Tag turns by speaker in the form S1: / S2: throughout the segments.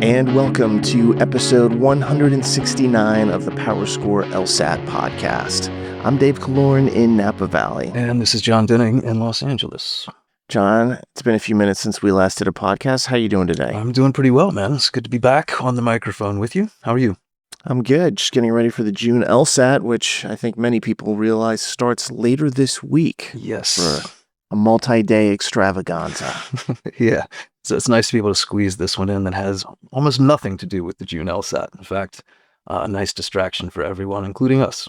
S1: And welcome to episode 169 of the Power Score LSAT podcast. I'm Dave Kaloran in Napa Valley.
S2: And this is John Denning in Los Angeles.
S1: John, it's been a few minutes since we last did a podcast. How are you doing today?
S2: I'm doing pretty well, man. It's good to be back on the microphone with you. How are you?
S1: I'm good. Just getting ready for the June LSAT, which I think many people realize starts later this week.
S2: Yes.
S1: For a multi-day extravaganza.
S2: Yeah. So it's nice to be able to squeeze this one in that has almost nothing to do with the June LSAT. In fact, a nice distraction for everyone, including us.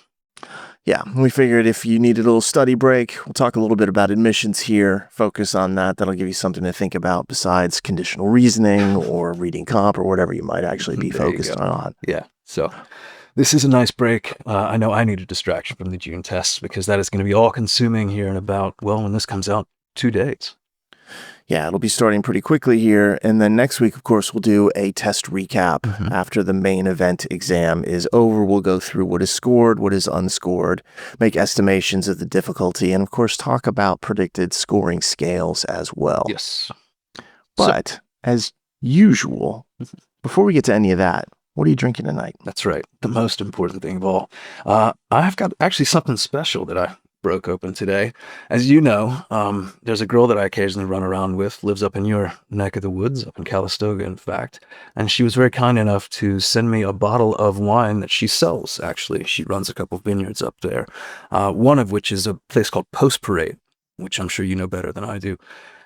S1: Yeah, we figured if you needed a little study break, we'll talk a little bit about admissions here, focus on that. That'll give you something to think about besides conditional reasoning or reading comp or whatever you might actually be focused on.
S2: Yeah, so this is a nice break. I know I need a distraction from the June tests because that is going to be all-consuming here in about, well, when this comes out, 2 days.
S1: Yeah, it'll be starting pretty quickly here. And then next week, of course, we'll do a test recap after the main event exam is over. We'll go through what is scored, what is unscored, make estimations of the difficulty, and of course, talk about predicted scoring scales as well.
S2: Yes.
S1: But as usual, before we get to any of that, what are you drinking tonight?
S2: That's right. The most important thing of all. I've got actually something special that I broke open today. As you know, there's a girl that I occasionally run around with, lives up in your neck of the woods, up in Calistoga, in fact, and she was very kind enough to send me a bottle of wine that she sells, actually. She runs a couple of vineyards up there, one of which is a place called Post Parade, which I'm sure you know better than I do.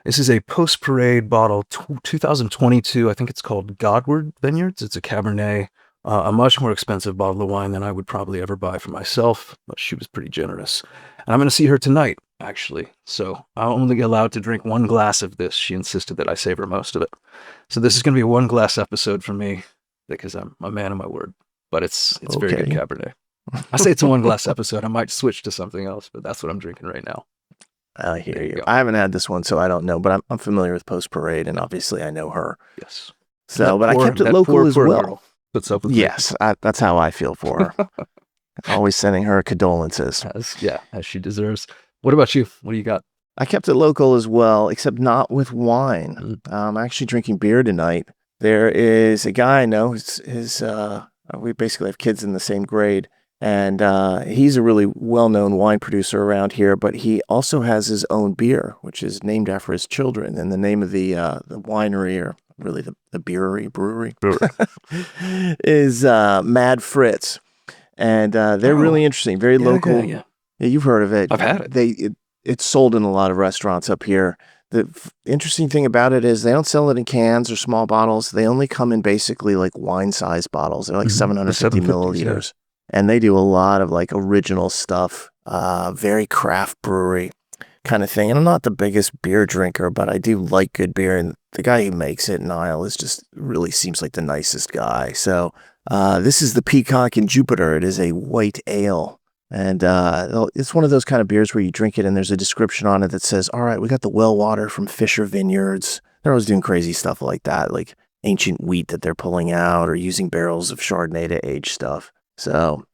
S2: This is a Post Parade bottle, 2022, I think it's called Godward Vineyards. It's a Cabernet, a much more expensive bottle of wine than I would probably ever buy for myself, but she was pretty generous. And I'm going to see her tonight, actually. So I'm only allowed to drink one glass of this. She insisted that I savor most of it. So this is going to be a one glass episode for me because I'm a man of my word. But it's very good Cabernet. I say it's a one glass episode. I might switch to something else, but that's what I'm drinking right now.
S1: I hear you. I haven't had this one, so I don't know, but I'm familiar with Post Parade, and obviously I know her.
S2: Yes.
S1: So, but I kept it local as well.
S2: Girl puts up with
S1: yes, that's how I feel for her. Always sending her condolences.
S2: As she deserves. What about you? What do you got?
S1: I kept it local as well, except not with wine. I'm actually drinking beer tonight. There is a guy I know. We basically have kids in the same grade, and he's a really well-known wine producer around here. But he also has his own beer, which is named after his children. And the name of the winery, or really the brewery, is Mad Fritz. And they're really interesting, very local. Yeah, you've heard of it.
S2: I've had it.
S1: It's sold in a lot of restaurants up here. The interesting thing about it is they don't sell it in cans or small bottles. They only come in basically like wine-sized bottles. They're like 750 milliliters. Yeah. And they do a lot of like original stuff, very craft brewery kind of thing. And I'm not the biggest beer drinker, but I do like good beer. And the guy who makes it, Niall, is just really seems like the nicest guy. So this is the Peacock in Jupiter. It is a white ale. And it's one of those kind of beers where you drink it and there's a description on it that says, all right, we got the well water from Fisher Vineyards. They're always doing crazy stuff like that, like ancient wheat that they're pulling out or using barrels of Chardonnay to age stuff. So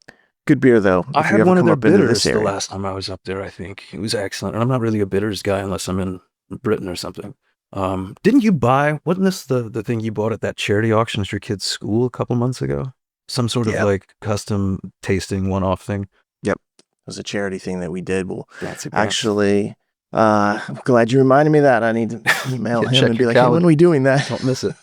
S1: good beer, though.
S2: I had one of their bitters the last time I was up there, I think. It was excellent. And I'm not really a bitters guy unless I'm in Britain or something. Didn't you buy, wasn't this the thing you bought at that charity auction at your kid's school a couple months ago? Some sort of like custom tasting one-off thing?
S1: Yep. It was a charity thing that we did. Well, actually, I'm glad you reminded me of that. I need to email him and be like, hey, when are we doing that?
S2: Don't miss it.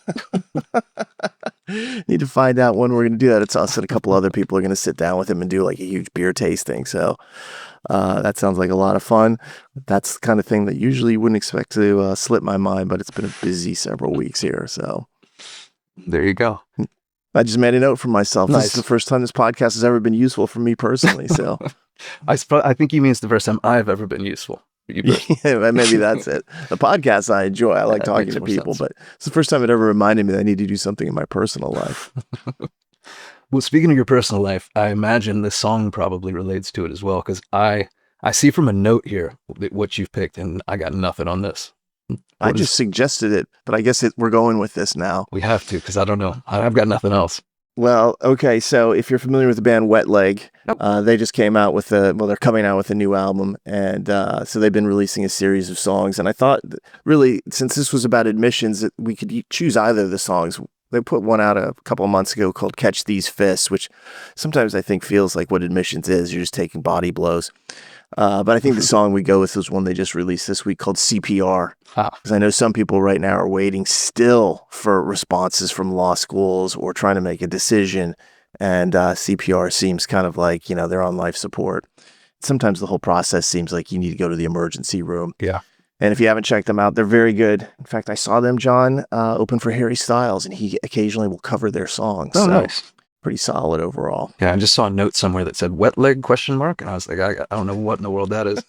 S1: Need to find out when we're going to do that. It's us and a couple other people are going to sit down with him and do like a huge beer tasting. So that sounds like a lot of fun. That's the kind of thing that usually you wouldn't expect to slip my mind, but it's been a busy several weeks here. So
S2: there you go.
S1: I just made a note for myself.
S2: Nice.
S1: This is the first time this podcast has ever been useful for me personally. So
S2: I think he means the first time I've ever been useful.
S1: Yeah, maybe that's it. The podcast I enjoy. I like talking to people, but it's the first time it ever reminded me that I need to do something in my personal life.
S2: Well, speaking of your personal life, I imagine this song probably relates to it as well, because I see from a note here what you've picked, and I got nothing on this.
S1: I just suggested it, but I guess we're going with this now.
S2: We have to, because I don't know. I've got nothing else.
S1: Well, okay, so if you're familiar with the band Wet Leg, they just came out with they're coming out with a new album, and so they've been releasing a series of songs, and I thought, really, since this was about admissions, that we could choose either of the songs they put one out a couple of months ago called Catch These Fists, which sometimes I think feels like what admissions is. You're just taking body blows. But I think the song we go with is one they just released this week called CPR. Because I know some people right now are waiting still for responses from law schools or trying to make a decision. And CPR seems kind of like, they're on life support. Sometimes the whole process seems like you need to go to the emergency room.
S2: Yeah.
S1: And if you haven't checked them out, they're very good. In fact, I saw them, John, open for Harry Styles, and he occasionally will cover their songs.
S2: Oh, nice.
S1: Pretty solid overall.
S2: Yeah, I just saw a note somewhere that said "wet leg?" And I was like, I don't know what in the world that is.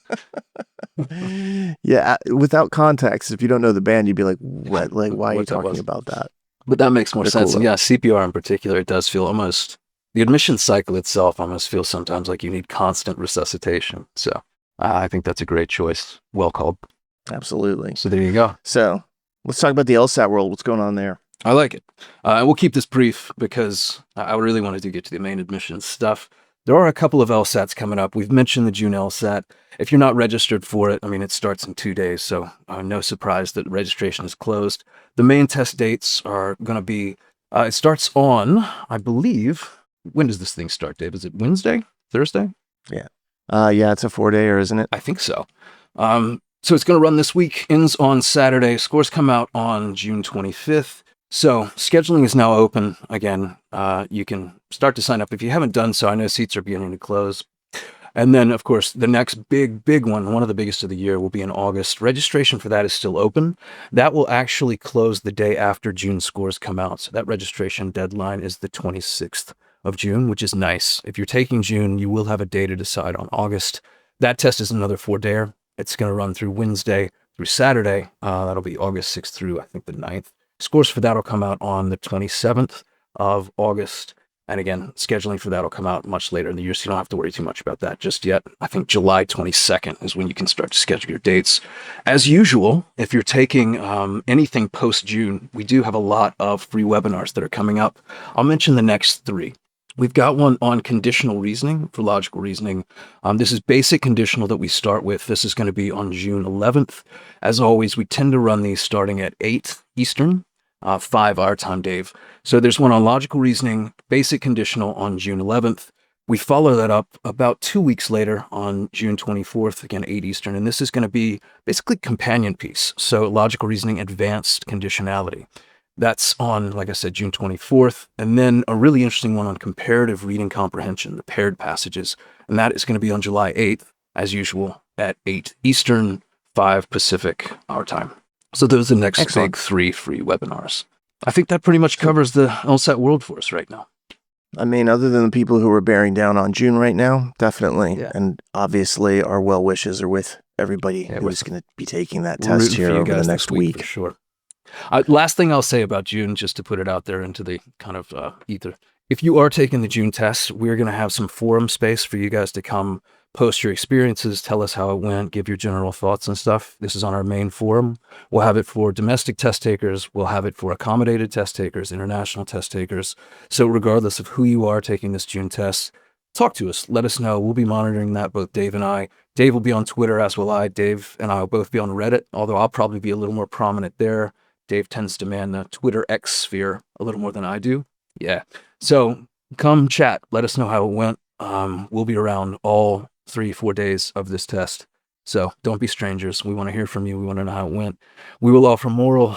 S1: Yeah, without context, if you don't know the band, you'd be like, "Wet leg? Why are you talking about that?"
S2: But that makes more sense.
S1: Cool,
S2: and yeah, CPR in particular, it does feel almost the admission cycle itself almost feels sometimes like you need constant resuscitation. So I think that's a great choice. Well called.
S1: Absolutely.
S2: So there you go.
S1: So let's talk about the LSAT world. What's going on there?
S2: I like it. We'll keep this brief because I really wanted to get to the main admissions stuff. There are a couple of LSATs coming up. We've mentioned the June LSAT. If you're not registered for it, it starts in 2 days, so no surprise that registration is closed. The main test dates are going to be, it starts on, I believe, when does this thing start, Dave? Is it Wednesday? Thursday?
S1: Yeah. Yeah, it's a 4-dayer, isn't it?
S2: I think so. So it's going to run this week, ends on Saturday. Scores come out on June 25th. So scheduling is now open again. You can start to sign up if you haven't done so. I know seats are beginning to close. And then, of course, the next big one of the biggest of the year, will be in August. Registration for that is still open. That will actually close the day after June scores come out. So that registration deadline is the 26th of June, which is nice. If you're taking June, you will have a day to decide on August. That test is another 4-dayer. It's going to run through Wednesday through Saturday. That'll be August 6th through, I think, the 9th. Scores for that will come out on the 27th of August. And again, scheduling for that will come out much later in the year, so you don't have to worry too much about that just yet. I think July 22nd is when you can start to schedule your dates. As usual, if you're taking anything post-June, we do have a lot of free webinars that are coming up. I'll mention the next 3. We've got one on conditional reasoning for logical reasoning. This is basic conditional that we start with. This is going to be on June 11th. As always, we tend to run these starting at 8 Eastern, 5 our time, Dave. So there's one on logical reasoning, basic conditional on June 11th. We follow that up about 2 weeks later on June 24th, again, 8 Eastern. And this is going to be basically companion piece. So logical reasoning, advanced conditionality. That's on, like I said, June 24th. And then a really interesting one on comparative reading comprehension, the paired passages. And that is going to be on July 8th, as usual, at 8 Eastern, 5 Pacific, our time. So those are the next big 3 free webinars. I think that pretty much covers the LSAT world for us right now.
S1: Other than the people who are bearing down on June right now, definitely.
S2: Yeah.
S1: And obviously our well wishes are with everybody who's going to be taking that test here over the next week.
S2: For sure. Last thing I'll say about June, just to put it out there into the kind of ether. If you are taking the June test, we're going to have some forum space for you guys to come post your experiences, tell us how it went, give your general thoughts and stuff. This is on our main forum. We'll have it for domestic test takers. We'll have it for accommodated test takers, international test takers. So regardless of who you are taking this June test, talk to us. Let us know. We'll be monitoring that, both Dave and I. Dave will be on Twitter, as will I. Dave and I will both be on Reddit, although I'll probably be a little more prominent there. Dave tends to man the Twitter X sphere a little more than I do. Yeah. So come chat. Let us know how it went. We'll be around all 3-4 days of this test. So don't be strangers. We want to hear from you. We want to know how it went. We will offer moral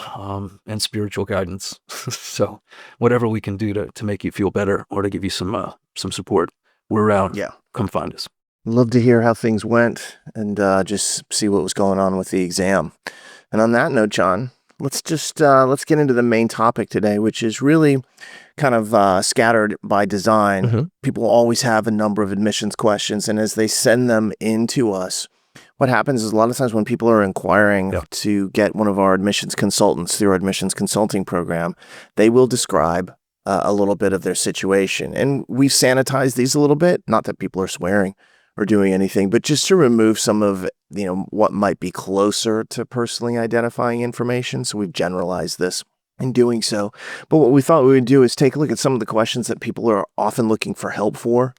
S2: and spiritual guidance. So whatever we can do to make you feel better or to give you some support, we're around.
S1: Yeah.
S2: Come find us.
S1: Love to hear how things went and just see what was going on with the exam. And on that note, John, let's get into the main topic today, which is really kind of scattered by design.
S2: Mm-hmm.
S1: People always have a number of admissions questions, and as they send them into us, what happens is a lot of times when people are inquiring to get one of our admissions consultants through our admissions consulting program, they will describe a little bit of their situation. And we've sanitized these a little bit, not that people are swearing or doing anything, but just to remove some of what might be closer to personally identifying information. So we've generalized this in doing so. But what we thought we would do is take a look at some of the questions that people are often looking for help for,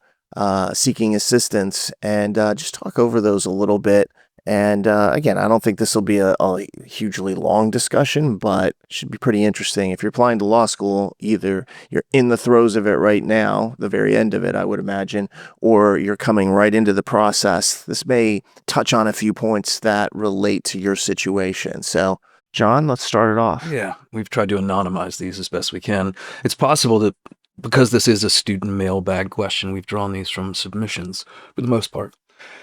S1: seeking assistance, and just talk over those a little bit And again, I don't think this will be a hugely long discussion, but it should be pretty interesting. If you're applying to law school, either you're in the throes of it right now, the very end of it, I would imagine, or you're coming right into the process. This may touch on a few points that relate to your situation. So, John, let's start it off.
S2: Yeah, we've tried to anonymize these as best we can. It's possible that because this is a student mailbag question, we've drawn these from submissions for the most part.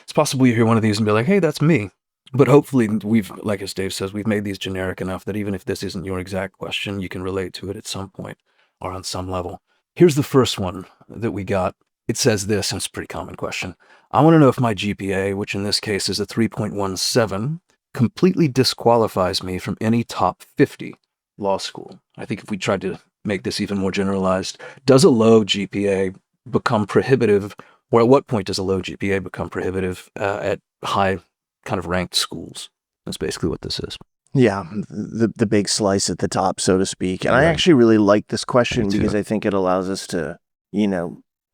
S2: It's possible you hear one of these and be like, hey, that's me. But hopefully we've, like as Dave says, we've made these generic enough that even if this isn't your exact question, you can relate to it at some point or on some level. Here's the first one that we got. It says this, and it's a pretty common question. I want to know if my GPA, which in this case is a 3.17, completely disqualifies me from any top 50 law school. I think if we tried to make this even more generalized, does a low GPA become prohibitive, or at what point does a low GPA become prohibitive at high kind of ranked schools? That's basically what this is.
S1: Yeah, the big slice at the top, so to speak. And I actually really like this question because I think it allows us to,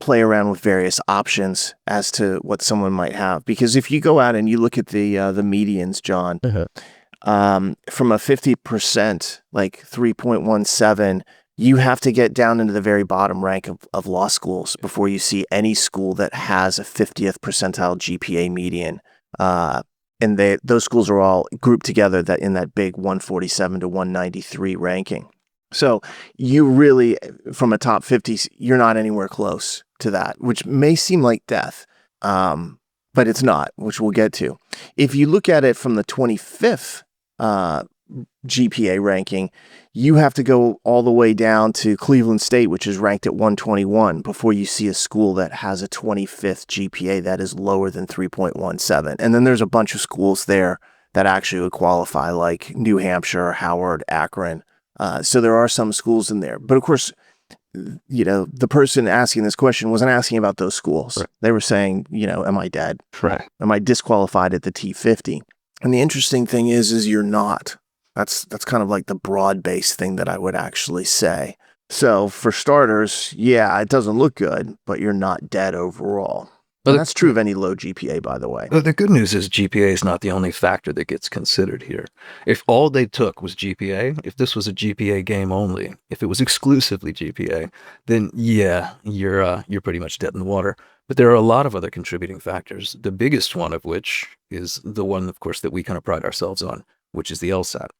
S1: play around with various options as to what someone might have. Because if you go out and you look at the medians, John, from a 50%, like 3.17, you have to get down into the very bottom rank of law schools before you see any school that has a 50th percentile GPA median. And those schools are all grouped together that in that big 147 to 193 ranking. So you really, from a top 50, you're not anywhere close to that, which may seem like death, but it's not, which we'll get to. If you look at it from the 25th GPA ranking, you have to go all the way down to Cleveland State, which is ranked at 121, before you see a school that has a 25th GPA that is lower than 3.17. And then there's a bunch of schools there that actually would qualify, like New Hampshire, Howard, Akron. So there are some schools in there. But of course, the person asking this question wasn't asking about those schools. Right. They were saying, am I dead?
S2: Right.
S1: Am I disqualified at the T50? And the interesting thing is you're not. That's kind of like the broad-based thing that I would actually say. So for starters, yeah, it doesn't look good, but you're not dead overall. But that's true of any low GPA, by the way.
S2: The good news is GPA is not the only factor that gets considered here. If all they took was GPA, if this was a GPA game only, if it was exclusively GPA, then yeah, you're pretty much dead in the water. But there are a lot of other contributing factors, the biggest one of which is the one, of course, that we kind of pride ourselves on, which is the LSAT.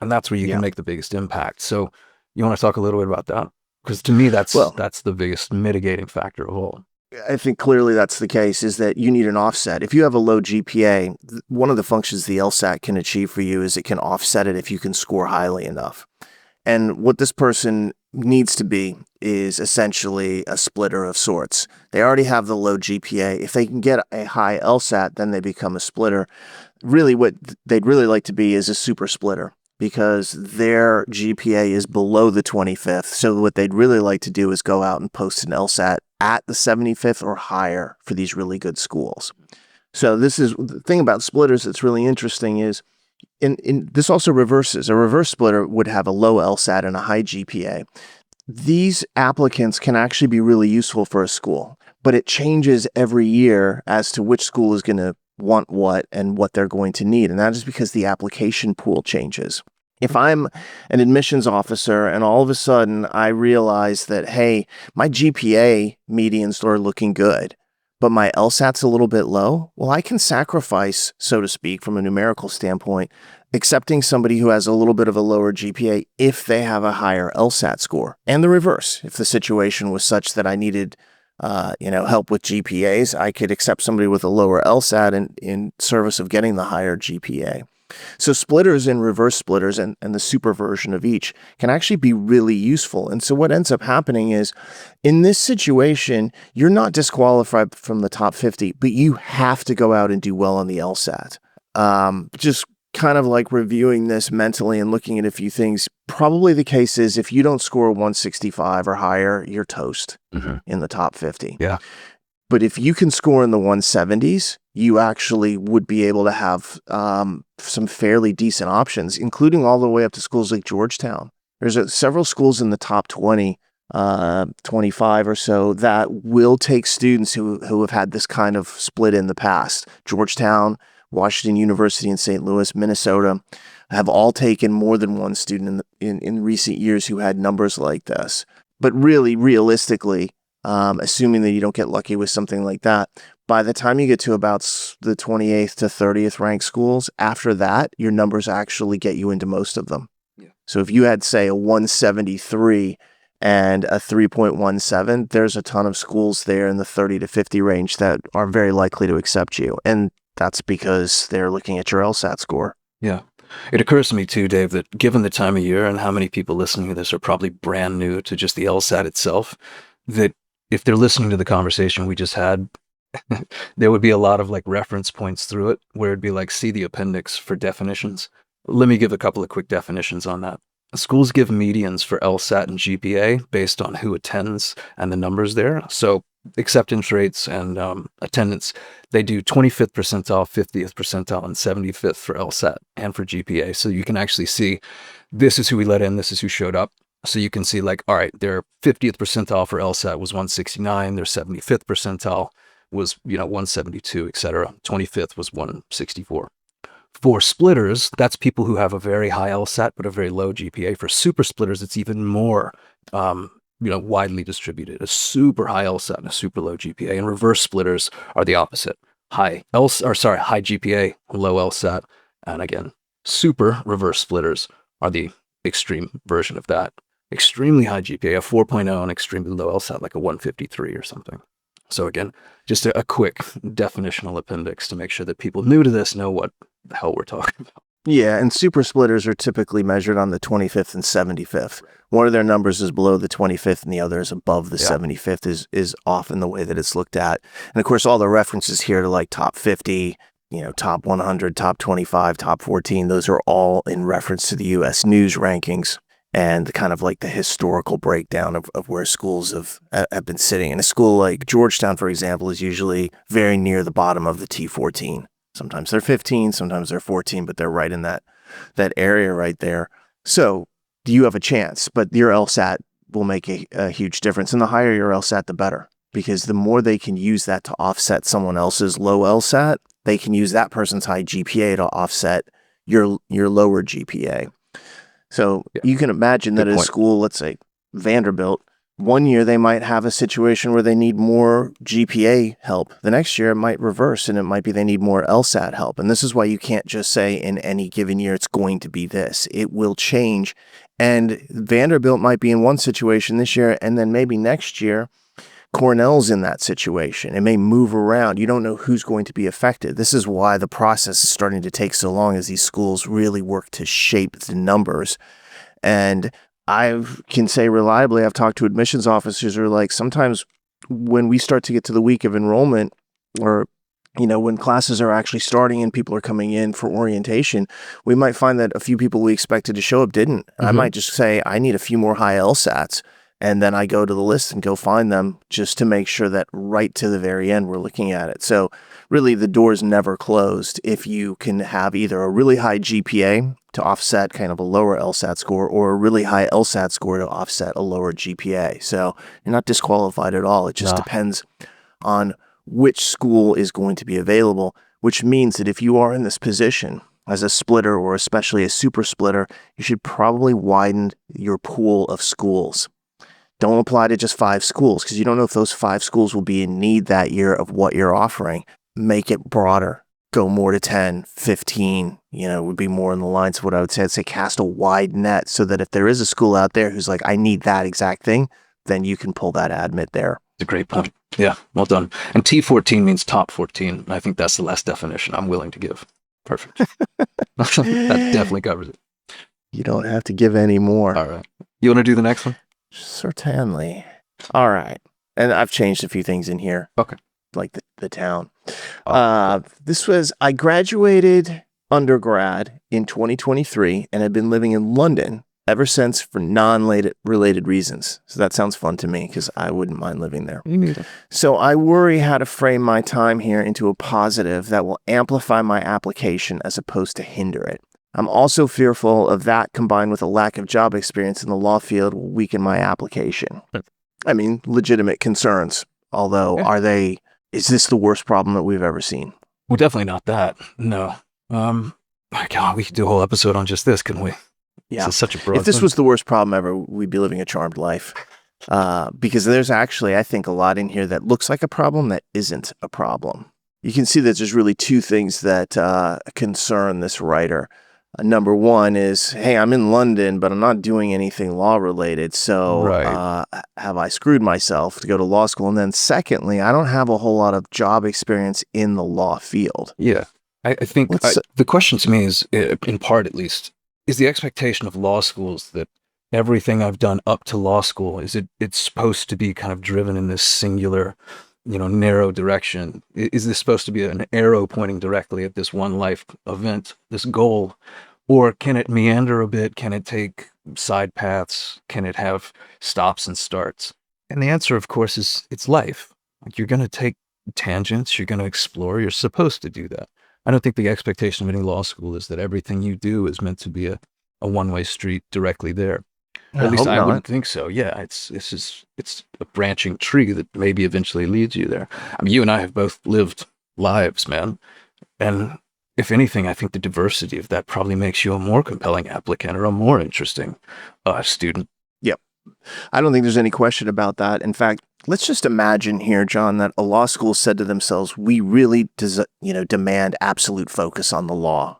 S2: And that's where you can make the biggest impact. So you want to talk a little bit about that? Because to me, that's the biggest mitigating factor of all.
S1: I think clearly that's the case, is that you need an offset. If you have a low GPA, one of the functions the LSAT can achieve for you is it can offset it if you can score highly enough. And what this person needs to be is essentially a splitter of sorts. They already have the low GPA. If they can get a high LSAT, then they become a splitter. Really, what they'd really like to be is a super splitter, because their GPA is below the 25th. So what they'd really like to do is go out and post an LSAT at the 75th or higher for these really good schools. So this is the thing about splitters that's really interesting is this also reverses. A reverse splitter would have a low LSAT and a high GPA. These applicants can actually be really useful for a school, but it changes every year as to which school is going to want what and what they're going to need. And that is because the application pool changes. If I'm an admissions officer and all of a sudden I realize that, hey, my GPA medians are looking good, but my LSAT's a little bit low, well, I can sacrifice, so to speak, from a numerical standpoint, accepting somebody who has a little bit of a lower GPA if they have a higher LSAT score. And the reverse, if the situation was such that I needed help with GPAs, I could accept somebody with a lower LSAT in service of getting the higher GPA. So splitters and reverse splitters and the super version of each can actually be really useful. And so what ends up happening is, in this situation, you're not disqualified from the top 50, but you have to go out and do well on the LSAT. Just kind of like reviewing this mentally and looking at a few things, probably the case is if you don't score 165 or higher, you're toast in the top 50.
S2: Yeah.
S1: But if you can score in the 170s, you actually would be able to have some fairly decent options, including all the way up to schools like Georgetown. There's several schools in the top 20, 25 or so that will take students who have had this kind of split in the past. Georgetown Washington University in St. Louis, Minnesota, have all taken more than one student in recent years who had numbers like this. But really, realistically, assuming that you don't get lucky with something like that, by the time you get to about the 28th to 30th ranked schools, after that, your numbers actually get you into most of them.
S2: Yeah.
S1: So if you had, say, a 173 and a 3.17, there's a ton of schools there in the 30 to 50 range that are very likely to accept you. And that's because they're looking at your LSAT score.
S2: Yeah. It occurs to me too, Dave, that given the time of year and how many people listening to this are probably brand new to just the LSAT itself, that if they're listening to the conversation we just had, there would be a lot of like reference points through it where it'd be like, see the appendix for definitions. Let me give a couple of quick definitions on that. Schools give medians for LSAT and GPA based on who attends and the numbers there. So acceptance rates and attendance, they do 25th percentile, 50th percentile, and 75th for LSAT and for GPA. So you can actually see this is who we let in, this is who showed up. So you can see like, all right, their 50th percentile for LSAT was 169, their 75th percentile was 172, etc. 25th was 164. For splitters, that's people who have a very high LSAT but a very low GPA. For super splitters, it's even more widely distributed. A super high LSAT and a super low GPA. And reverse splitters are the opposite. High GPA, low LSAT. And again, super reverse splitters are the extreme version of that. Extremely high GPA, a 4.0, and extremely low LSAT, like a 153 or something. So again, just a quick definitional appendix to make sure that people new to this know what the hell we're talking about.
S1: Yeah, and super splitters are typically measured on the 25th and 75th. One of their numbers is below the 25th and the other is above the 75th is often the way that it's looked at. And of course, all the references here to like top 50, top 100, top 25, top 14, those are all in reference to the U.S. News rankings and kind of like the historical breakdown of where schools have been sitting. And a school like Georgetown, for example, is usually very near the bottom of the T14. Sometimes they're 15, sometimes they're 14, but they're right in that area right there. So you have a chance, but your LSAT will make a huge difference. And the higher your LSAT, the better, because the more they can use that to offset someone else's low LSAT, they can use that person's high GPA to offset your lower GPA. So you can imagine that at a school, let's say Vanderbilt, one year they might have a situation where they need more GPA help. The next year it might reverse and it might be they need more LSAT help. And this is why you can't just say in any given year it's going to be this. It will change. And Vanderbilt might be in one situation this year, and then maybe next year Cornell's in that situation. It may move around. You don't know who's going to be affected. This is why the process is starting to take so long as these schools really work to shape the numbers. And I can say reliably, I've talked to admissions officers who are like, sometimes when we start to get to the week of enrollment, or when classes are actually starting and people are coming in for orientation, we might find that a few people we expected to show up didn't. Mm-hmm. I might just say, I need a few more high LSATs. And then I go to the list and go find them just to make sure that right to the very end we're looking at it. So really the door's never closed if you can have either a really high GPA to offset kind of a lower LSAT score, or a really high LSAT score to offset a lower GPA. So you're not disqualified at all. It just depends on which school is going to be available, which means that if you are in this position as a splitter, or especially a super splitter, you should probably widen your pool of schools. Don't apply to just 5 schools, because you don't know if those 5 schools will be in need that year of what you're offering. Make it broader. Go more to 10, 15, would be more in the lines of what I would say. I'd say cast a wide net so that if there is a school out there who's like, I need that exact thing, then you can pull that admit there.
S2: It's a great point. Yeah, well done. And T14 means top 14. I think that's the last definition I'm willing to give. Perfect. That definitely covers it.
S1: You don't have to give any more.
S2: All right. You want to do the next one?
S1: Certainly. All right. And I've changed a few things in here.
S2: Okay.
S1: Like the town. I graduated undergrad in 2023 and have been living in London ever since for non-related reasons. So that sounds fun to me because I wouldn't mind living there.
S2: Me neither.
S1: So I worry how to frame my time here into a positive that will amplify my application as opposed to hinder it. I'm also fearful of that combined with a lack of job experience in the law field will weaken my application. I mean, legitimate concerns. Although, is this the worst problem that we've ever seen?
S2: Well, definitely not that. No. My God, we could do a whole episode on just this, couldn't we? This
S1: Yeah.
S2: is such a
S1: If
S2: broad
S1: this
S2: thing.
S1: was the worst problem ever, we'd be living a charmed life. Because there's actually, I think, a lot in here that looks like a problem that isn't a problem. You can see that there's really two things that concern this writer. Number one is, hey, I'm in London, but I'm not doing anything law related. So
S2: Right.
S1: have I screwed myself to go to law school? And then secondly, I don't have a whole lot of job experience in the law field.
S2: Yeah. I think
S1: Let's
S2: the question to me is, in part at least, is the expectation of law schools that everything I've done up to law school, it's supposed to be kind of driven in this singular, narrow direction? Is this supposed to be an arrow pointing directly at this one life event, this goal? Or can it meander a bit? Can it take side paths? Can it have stops and starts? And the answer, of course, is it's life. Like, you're going to take tangents, you're going to explore, you're supposed to do that. I don't think the expectation of any law school is that everything you do is meant to be a one-way street directly there. Or
S1: I
S2: at least
S1: hope
S2: I wouldn't
S1: not.
S2: think so. Yeah, it's a branching tree that maybe eventually leads you there. I mean, you and I have both lived lives, man. And if anything, I think the diversity of that probably makes you a more compelling applicant or a more interesting student.
S1: Yep. I don't think there's any question about that. In fact, let's just imagine here, John, that a law school said to themselves, we really demand absolute focus on the law.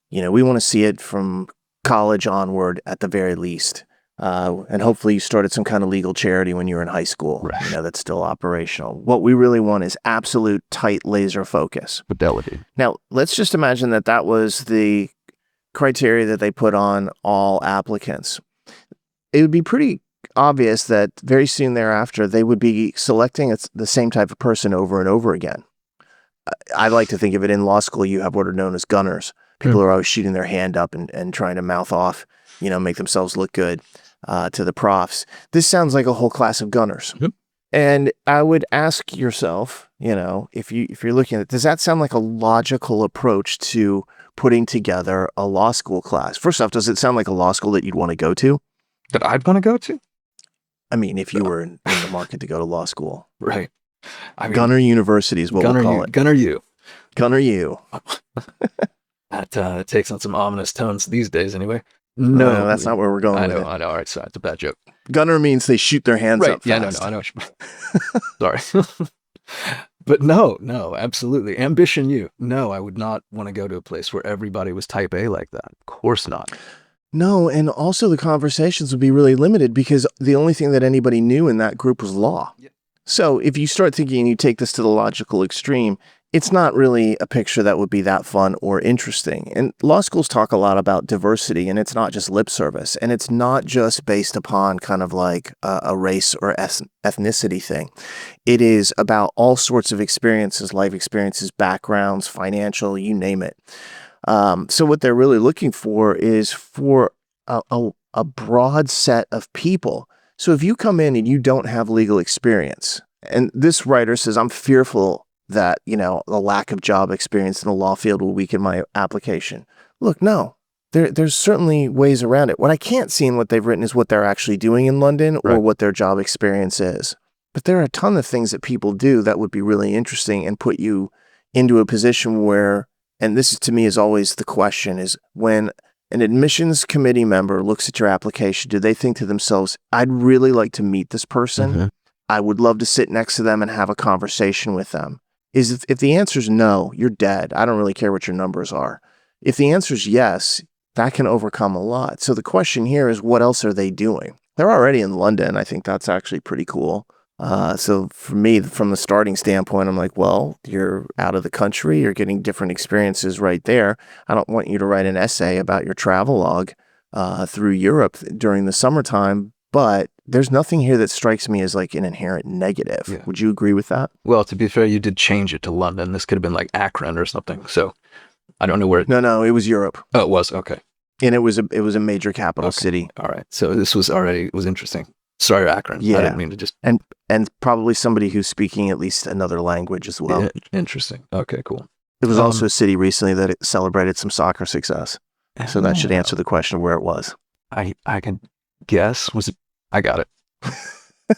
S1: We want to see it from college onward at the very least. And hopefully you started some kind of legal charity when you were in high school,
S2: Right.
S1: that's still operational. What we really want is absolute tight laser focus.
S2: Fidelity.
S1: Now, let's just imagine that that was the criteria that they put on all applicants. It would be pretty obvious that very soon thereafter, they would be selecting the same type of person over and over again. I like to think of it in law school, you have what are known as gunners. People are always shooting their hand up and trying to mouth off, make themselves look good to the profs. This sounds like a whole class of gunners.
S2: Yep.
S1: And I would ask yourself, if you're looking at it, does that sound like a logical approach to putting together a law school class? First off, does it sound like a law school that you'd want to go to?
S2: That I'd want to go to?
S1: I mean, if you were in the market to go to law school.
S2: Right. I mean,
S1: Gunner University is what we'll call it.
S2: Gunner U.
S1: Gunner U.
S2: That takes on some ominous tones these days, anyway. No,
S1: that's not where we're going.
S2: I
S1: with
S2: know.
S1: it.
S2: I know. All right, sorry, it's a bad joke.
S1: Gunner means they shoot their hands
S2: Right?
S1: up
S2: Yeah,
S1: fast.
S2: no, I know. Sorry, but no, absolutely. Ambition U. No, I would not want to go to a place where everybody was type A like that. Of course not.
S1: No, and also the conversations would be really limited because the only thing that anybody knew in that group was law.
S2: Yeah.
S1: So if you start thinking and you take this to the logical extreme, it's not really a picture that would be that fun or interesting. And law schools talk a lot about diversity, and it's not just lip service, and it's not just based upon kind of like a race or ethnicity thing. It is about all sorts of experiences, life experiences, backgrounds, financial, you name it. So what they're really looking for is for a broad set of people. So if you come in and you don't have legal experience, and this writer says, I'm fearful that, the lack of job experience in the law field will weaken my application. Look, no, there's certainly ways around it. What I can't see in what they've written is what they're actually doing in London or what their job experience is. But there are a ton of things that people do that would be really interesting and put you into a position where, and this to me is always the question, is when an admissions committee member looks at your application, do they think to themselves, I'd really like to meet this person.
S2: Mm-hmm.
S1: I would love to sit next to them and have a conversation with them. If the answer is no, you're dead. I don't really care what your numbers are. If the answer is yes, that can overcome a lot. So the question here is, what else are they doing? They're already in London. I think that's actually pretty cool. So for me, from the starting standpoint, I'm like, well, you're out of the country. You're getting different experiences right there. I don't want you to write an essay about your travel log through Europe during the summertime, but there's nothing here that strikes me as like an inherent negative.
S2: Yeah.
S1: Would you agree with that?
S2: Well, to be fair, you did change it to London. This could have been like Akron or something. So I don't know where.
S1: No, it was Europe.
S2: Oh, it was. Okay.
S1: And it was a major capital city.
S2: All right. So this was interesting. Sorry, Akron.
S1: Yeah.
S2: I didn't mean to just.
S1: And probably somebody who's speaking at least another language as well.
S2: Yeah, interesting. Okay, cool.
S1: It was also a city recently that it celebrated some soccer success. So that should answer the question of where it was.
S2: I can guess. Was it? I got it.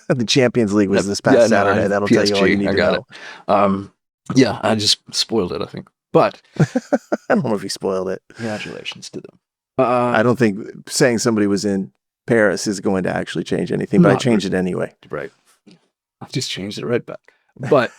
S1: The Champions League was this past Saturday. That'll tell you all you need to know.
S2: Yeah, I just spoiled it, I think. But
S1: I don't know if he spoiled it.
S2: congratulations to them.
S1: I don't think saying somebody was in Paris is going to actually change anything, but I
S2: Not
S1: changed it anyway.
S2: right. I just changed it right back. But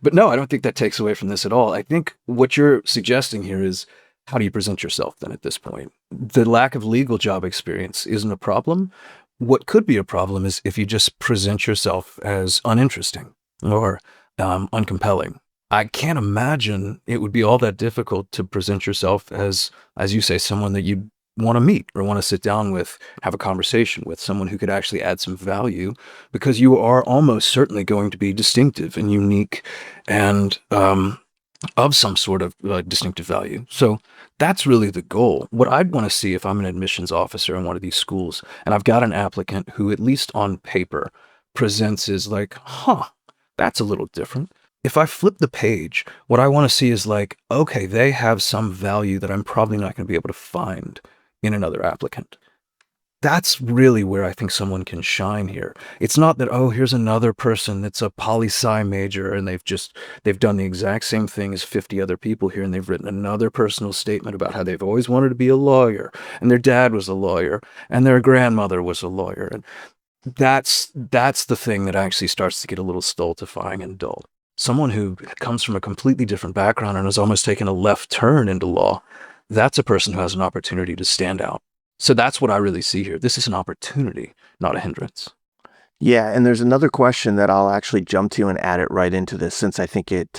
S2: but no, I don't think that takes away from this at all. I think what you're suggesting here is, how do you present yourself then at this point? The lack of legal job experience isn't a problem. What could be a problem is if you just present yourself as uninteresting or uncompelling. I can't imagine it would be all that difficult to present yourself as you say, someone that you want to meet or want to sit down with, have a conversation with, someone who could actually add some value, because you are almost certainly going to be distinctive and unique and of some sort of distinctive value. So that's really the goal. What I'd want to see if I'm an admissions officer in one of these schools and I've got an applicant who, at least on paper, presents as like, that's a little different. If I flip the page, what I want to see is like, okay, they have some value that I'm probably not going to be able to find in another applicant. That's really where I think someone can shine here. It's not that, oh, here's another person that's a poli-sci major and they've done the exact same thing as 50 other people here, and they've written another personal statement about how they've always wanted to be a lawyer and their dad was a lawyer and their grandmother was a lawyer. And that's the thing that actually starts to get a little stultifying and dull. Someone who comes from a completely different background and has almost taken a left turn into law, that's a person who has an opportunity to stand out. So that's what I really see here. This is an opportunity, not a hindrance.
S1: Yeah, and there's another question that I'll actually jump to and add it right into this, since I think it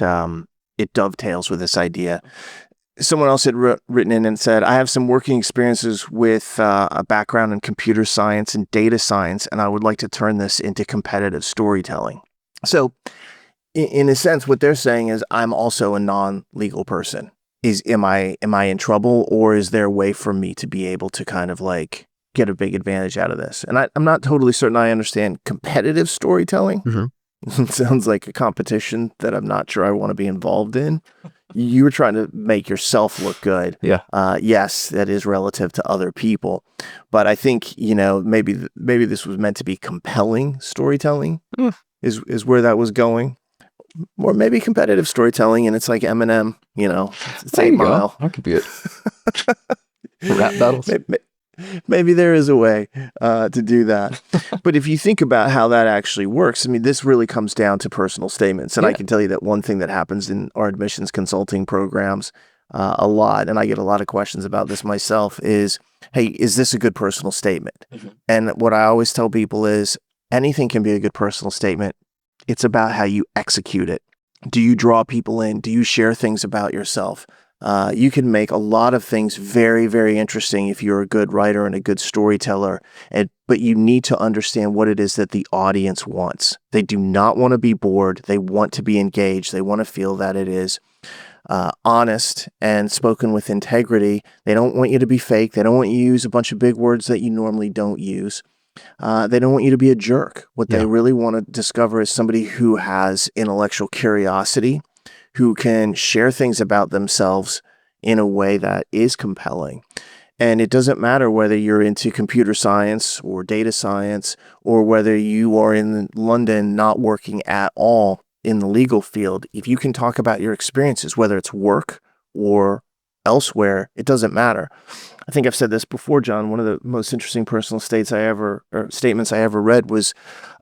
S1: dovetails with this idea. Someone else had written in and said, I have some working experiences with a background in computer science and data science, and I would like to turn this into competitive storytelling. So in a sense, what they're saying is, I'm also a non-legal person. Am I in trouble, or is there a way for me to be able to kind of like get a big advantage out of this? And I'm not totally certain I understand competitive storytelling. Mm-hmm. It sounds like a competition that I'm not sure I want to be involved in. You were trying to make yourself look good.
S2: Yeah.
S1: Yes, that is relative to other people. But I think, maybe this was meant to be compelling storytelling is where that was going. Or maybe competitive storytelling, and it's like Eminem, it's 8 Mile.
S2: That could be it. Rap battles.
S1: Maybe there is a way to do that. But if you think about how that actually works, I mean, this really comes down to personal statements. And I can tell you that one thing that happens in our admissions consulting programs a lot, and I get a lot of questions about this myself, is, hey, is this a good personal statement? Mm-hmm. And what I always tell people is, anything can be a good personal statement. It's about how you execute it. Do you draw people in? Do you share things about yourself? You can make a lot of things very, very interesting if you're a good writer and a good storyteller, but you need to understand what it is that the audience wants. They do not want to be bored. They want to be engaged. They want to feel that it is honest and spoken with integrity. They don't want you to be fake. They don't want you to use a bunch of big words that you normally don't use. They don't want you to be a jerk. What they really want to discover is somebody who has intellectual curiosity, who can share things about themselves in a way that is compelling. And it doesn't matter whether you're into computer science or data science, or whether you are in London not working at all in the legal field. If you can talk about your experiences, whether it's work or elsewhere, it doesn't matter. I think I've said this before, John. One of the most interesting personal statements I ever read was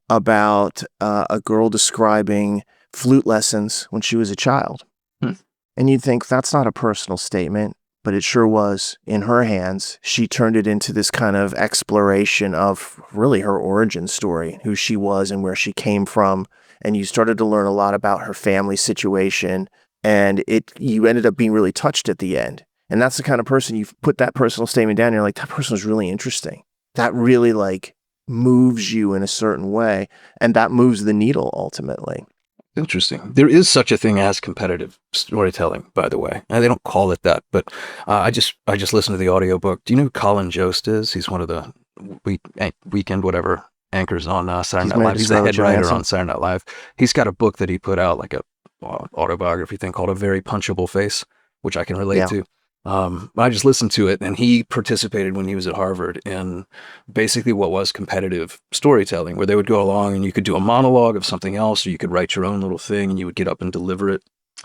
S1: about a girl describing flute lessons when she was a child. And you'd think that's not a personal statement, but it sure was in her hands. She turned it into this kind of exploration of really her origin story, who she was and where she came from. And you started to learn a lot about her family situation, and you ended up being really touched at the end. And that's the kind of person, you put that personal statement down, and you're like, that person was really interesting. That really like moves you in a certain way, and that moves the needle ultimately.
S2: Interesting. There is such a thing as competitive storytelling, by the way. They don't call it that, but I just listened to the audiobook. Do you know who Colin Jost is? He's one of the weekend whatever anchors on Saturday Night Live. He's the head writer on Saturday Night Live. He's got a book that he put out, like a autobiography thing called A Very Punchable Face, which I can relate to. I just listened to it, and he participated when he was at Harvard in basically what was competitive storytelling, where they would go along and you could do a monologue of something else, or you could write your own little thing and you would get up and deliver it.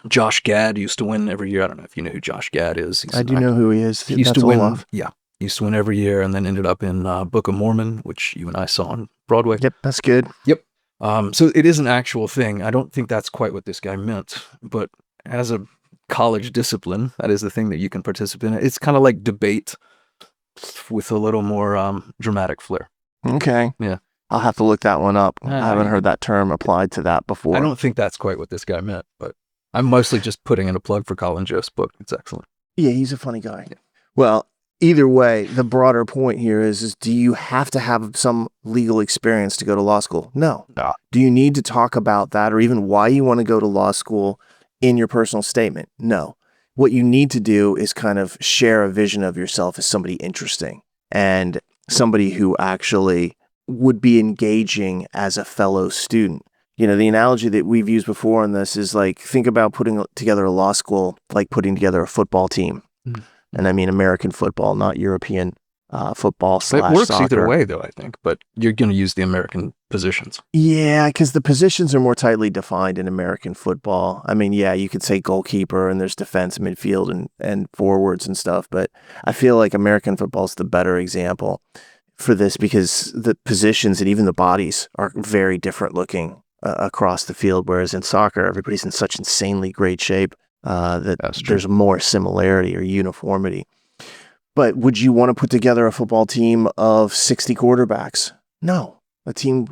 S2: Josh Gad used to win every year. I don't know if you know who Josh Gad is.
S1: I do know who he is.
S2: He used
S1: That's
S2: to win.
S1: Olaf.
S2: Yeah. He used to win every year, and then ended up in Book of Mormon, which you and I saw on Broadway.
S1: Yep, that's good.
S2: Yep. So it is an actual thing. I don't think that's quite what this guy meant, but as a college discipline, that is the thing that you can participate in. It's kind of like debate with a little more dramatic flair.
S1: Okay.
S2: Yeah.
S1: I'll have to look that one up. I haven't heard that term applied to that before.
S2: I don't think that's quite what this guy meant, but I'm mostly just putting in a plug for Colin Jost's book. It's excellent.
S1: Yeah, he's a funny guy. Yeah. Well, either way, the broader point here is do you have to have some legal experience to go to law school? No. Do you need to talk about that or even why you want to go to law school in your personal statement? No. What you need to do is kind of share a vision of yourself as somebody interesting and somebody who actually would be engaging as a fellow student. You know, the analogy that we've used before on this is like, think about putting together a law school, like putting together a football team. Mm-hmm. And I mean American football, not European football / soccer.
S2: It works either way, though, I think, but you're going to use the American positions.
S1: Yeah, because the positions are more tightly defined in American football. I mean, yeah, you could say goalkeeper and there's defense, midfield, and forwards and stuff, but I feel like American football is the better example for this because the positions and even the bodies are very different looking across the field, whereas in soccer, everybody's in such insanely great shape that there's more similarity or uniformity. But would you want to put together a football team of 60 quarterbacks? No. A team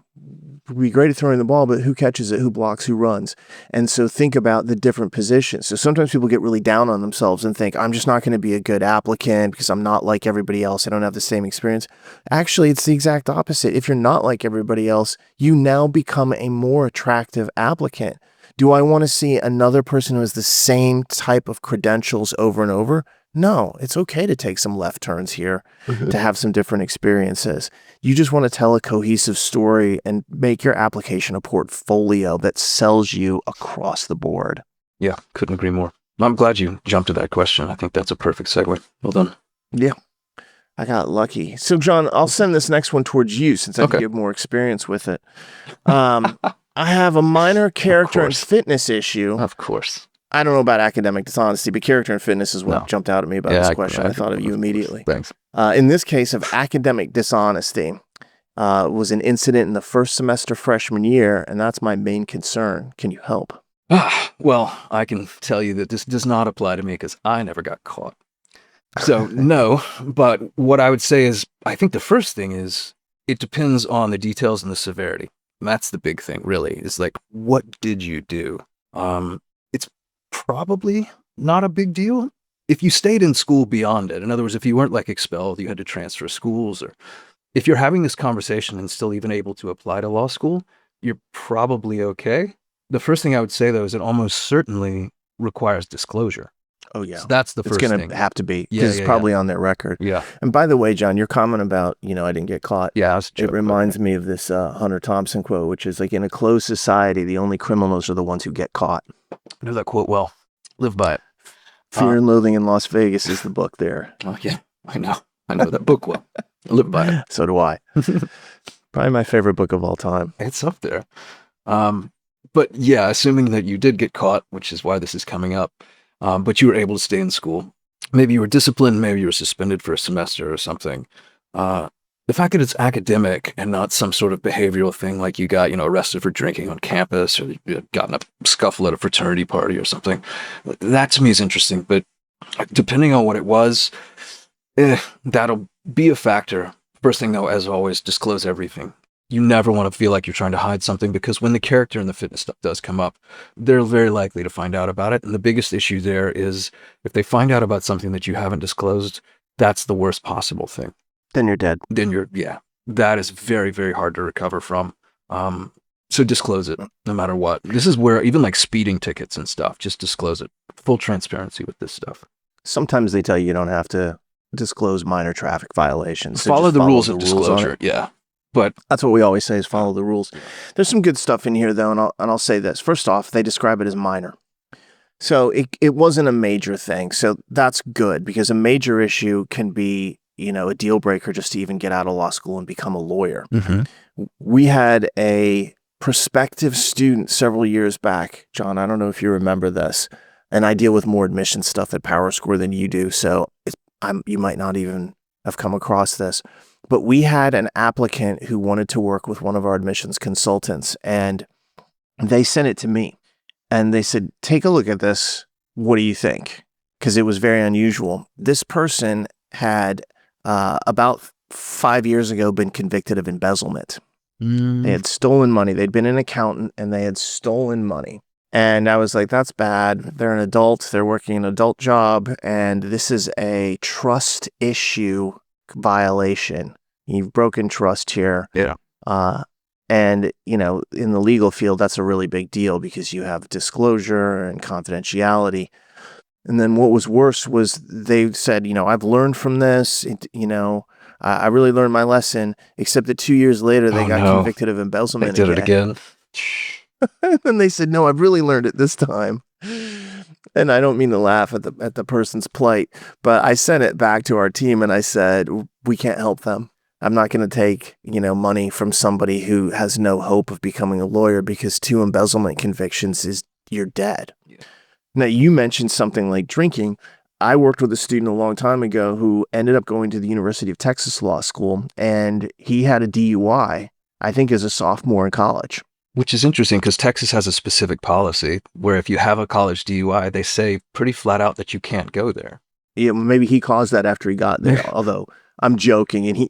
S1: would be great at throwing the ball, but who catches it, who blocks, who runs? And so think about the different positions. So sometimes people get really down on themselves and think, I'm just not going to be a good applicant because I'm not like everybody else. I don't have the same experience. Actually, it's the exact opposite. If you're not like everybody else, you now become a more attractive applicant. Do I want to see another person who has the same type of credentials over and over? No, it's okay to take some left turns here, to have some different experiences. You just want to tell a cohesive story and make your application a portfolio that sells you across the board.
S2: Yeah, couldn't agree more. I'm glad you jumped to that question. I think that's a perfect segue. Well done.
S1: Yeah, I got lucky. So, John, I'll send this next one towards you since I have more experience with it. I have a minor character and fitness issue.
S2: Of course.
S1: I don't know about academic dishonesty, but character and fitness is what jumped out at me about this question. I thought of you immediately.
S2: Thanks.
S1: In this case of academic dishonesty, was an incident in the first semester freshman year, and that's my main concern. Can you help?
S2: Well, I can tell you that this does not apply to me because I never got caught. So no, but what I would say is, I think the first thing is it depends on the details and the severity. And that's the big thing, really, is like, what did you do? It's probably not a big deal if you stayed in school beyond it. In other words, if you weren't like expelled, you had to transfer schools, or if you're having this conversation and still even able to apply to law school, you're probably okay. The first thing I would say, though, is it almost certainly requires disclosure.
S1: Oh, yeah.
S2: So that's the first thing.
S1: It's going to have to be because it's probably on their record.
S2: Yeah.
S1: And by the way, John, your comment about, I didn't get caught.
S2: Yeah,
S1: it reminds me of this Hunter Thompson quote, which is like, in a closed society, the only criminals are the ones who get caught.
S2: I know that quote well. Live by it.
S1: Fear and Loathing in Las Vegas is the book there.
S2: Oh, yeah. I know that book well. I live by it.
S1: So do I. Probably my favorite book of all time.
S2: It's up there. But yeah, assuming that you did get caught, which is why this is coming up, but you were able to stay in school. Maybe you were disciplined, maybe you were suspended for a semester or something. The fact that it's academic and not some sort of behavioral thing like you got, arrested for drinking on campus or you got in a scuffle at a fraternity party or something, that to me is interesting. But depending on what it was, that'll be a factor. First thing, though, as always, disclose everything. You never want to feel like you're trying to hide something, because when the character and the fitness stuff does come up, they're very likely to find out about it. And the biggest issue there is if they find out about something that you haven't disclosed, that's the worst possible thing.
S1: Then you're dead.
S2: That is very, very hard to recover from. So disclose it no matter what. This is where even like speeding tickets and stuff, just disclose it. Full transparency with this stuff.
S1: Sometimes they tell you don't have to disclose minor traffic violations.
S2: Follow the rules of disclosure. Yeah. But
S1: that's what we always say is follow the rules. There's some good stuff in here, though, and I'll say this. First off, they describe it as minor. So it wasn't a major thing. So that's good, because a major issue can be, a deal breaker just to even get out of law school and become a lawyer. We had a prospective student several years back, John, I don't know if you remember this, and I deal with more admission stuff at PowerScore than you do, so you might not even have come across this, but we had an applicant who wanted to work with one of our admissions consultants, and they sent it to me, and they said, take a look at this. What do you think? Because it was very unusual. This person had about 5 years ago been convicted of embezzlement. They had stolen money. They'd been an accountant and they had stolen money. And I was like, that's bad. They're an adult. They're working an adult job. And this is a trust issue violation. You've broken trust here.
S2: Yeah.
S1: And, in the legal field, that's a really big deal because you have disclosure and confidentiality. And then what was worse was they said, I've learned from this, I really learned my lesson, except that 2 years later, they got convicted of embezzlement
S2: again. They did it again.
S1: And then they said, no, I've really learned it this time. And I don't mean to laugh at the person's plight, but I sent it back to our team and I said, we can't help them. I'm not going to take, money from somebody who has no hope of becoming a lawyer, because 2 embezzlement convictions is you're dead. Yeah. Now, you mentioned something like drinking. I worked with a student a long time ago who ended up going to the University of Texas Law School, and he had a DUI, I think, as a sophomore in college.
S2: Which is interesting because Texas has a specific policy where if you have a college DUI, they say pretty flat out that you can't go there.
S1: Yeah, maybe he caused that after he got there, although I'm joking, and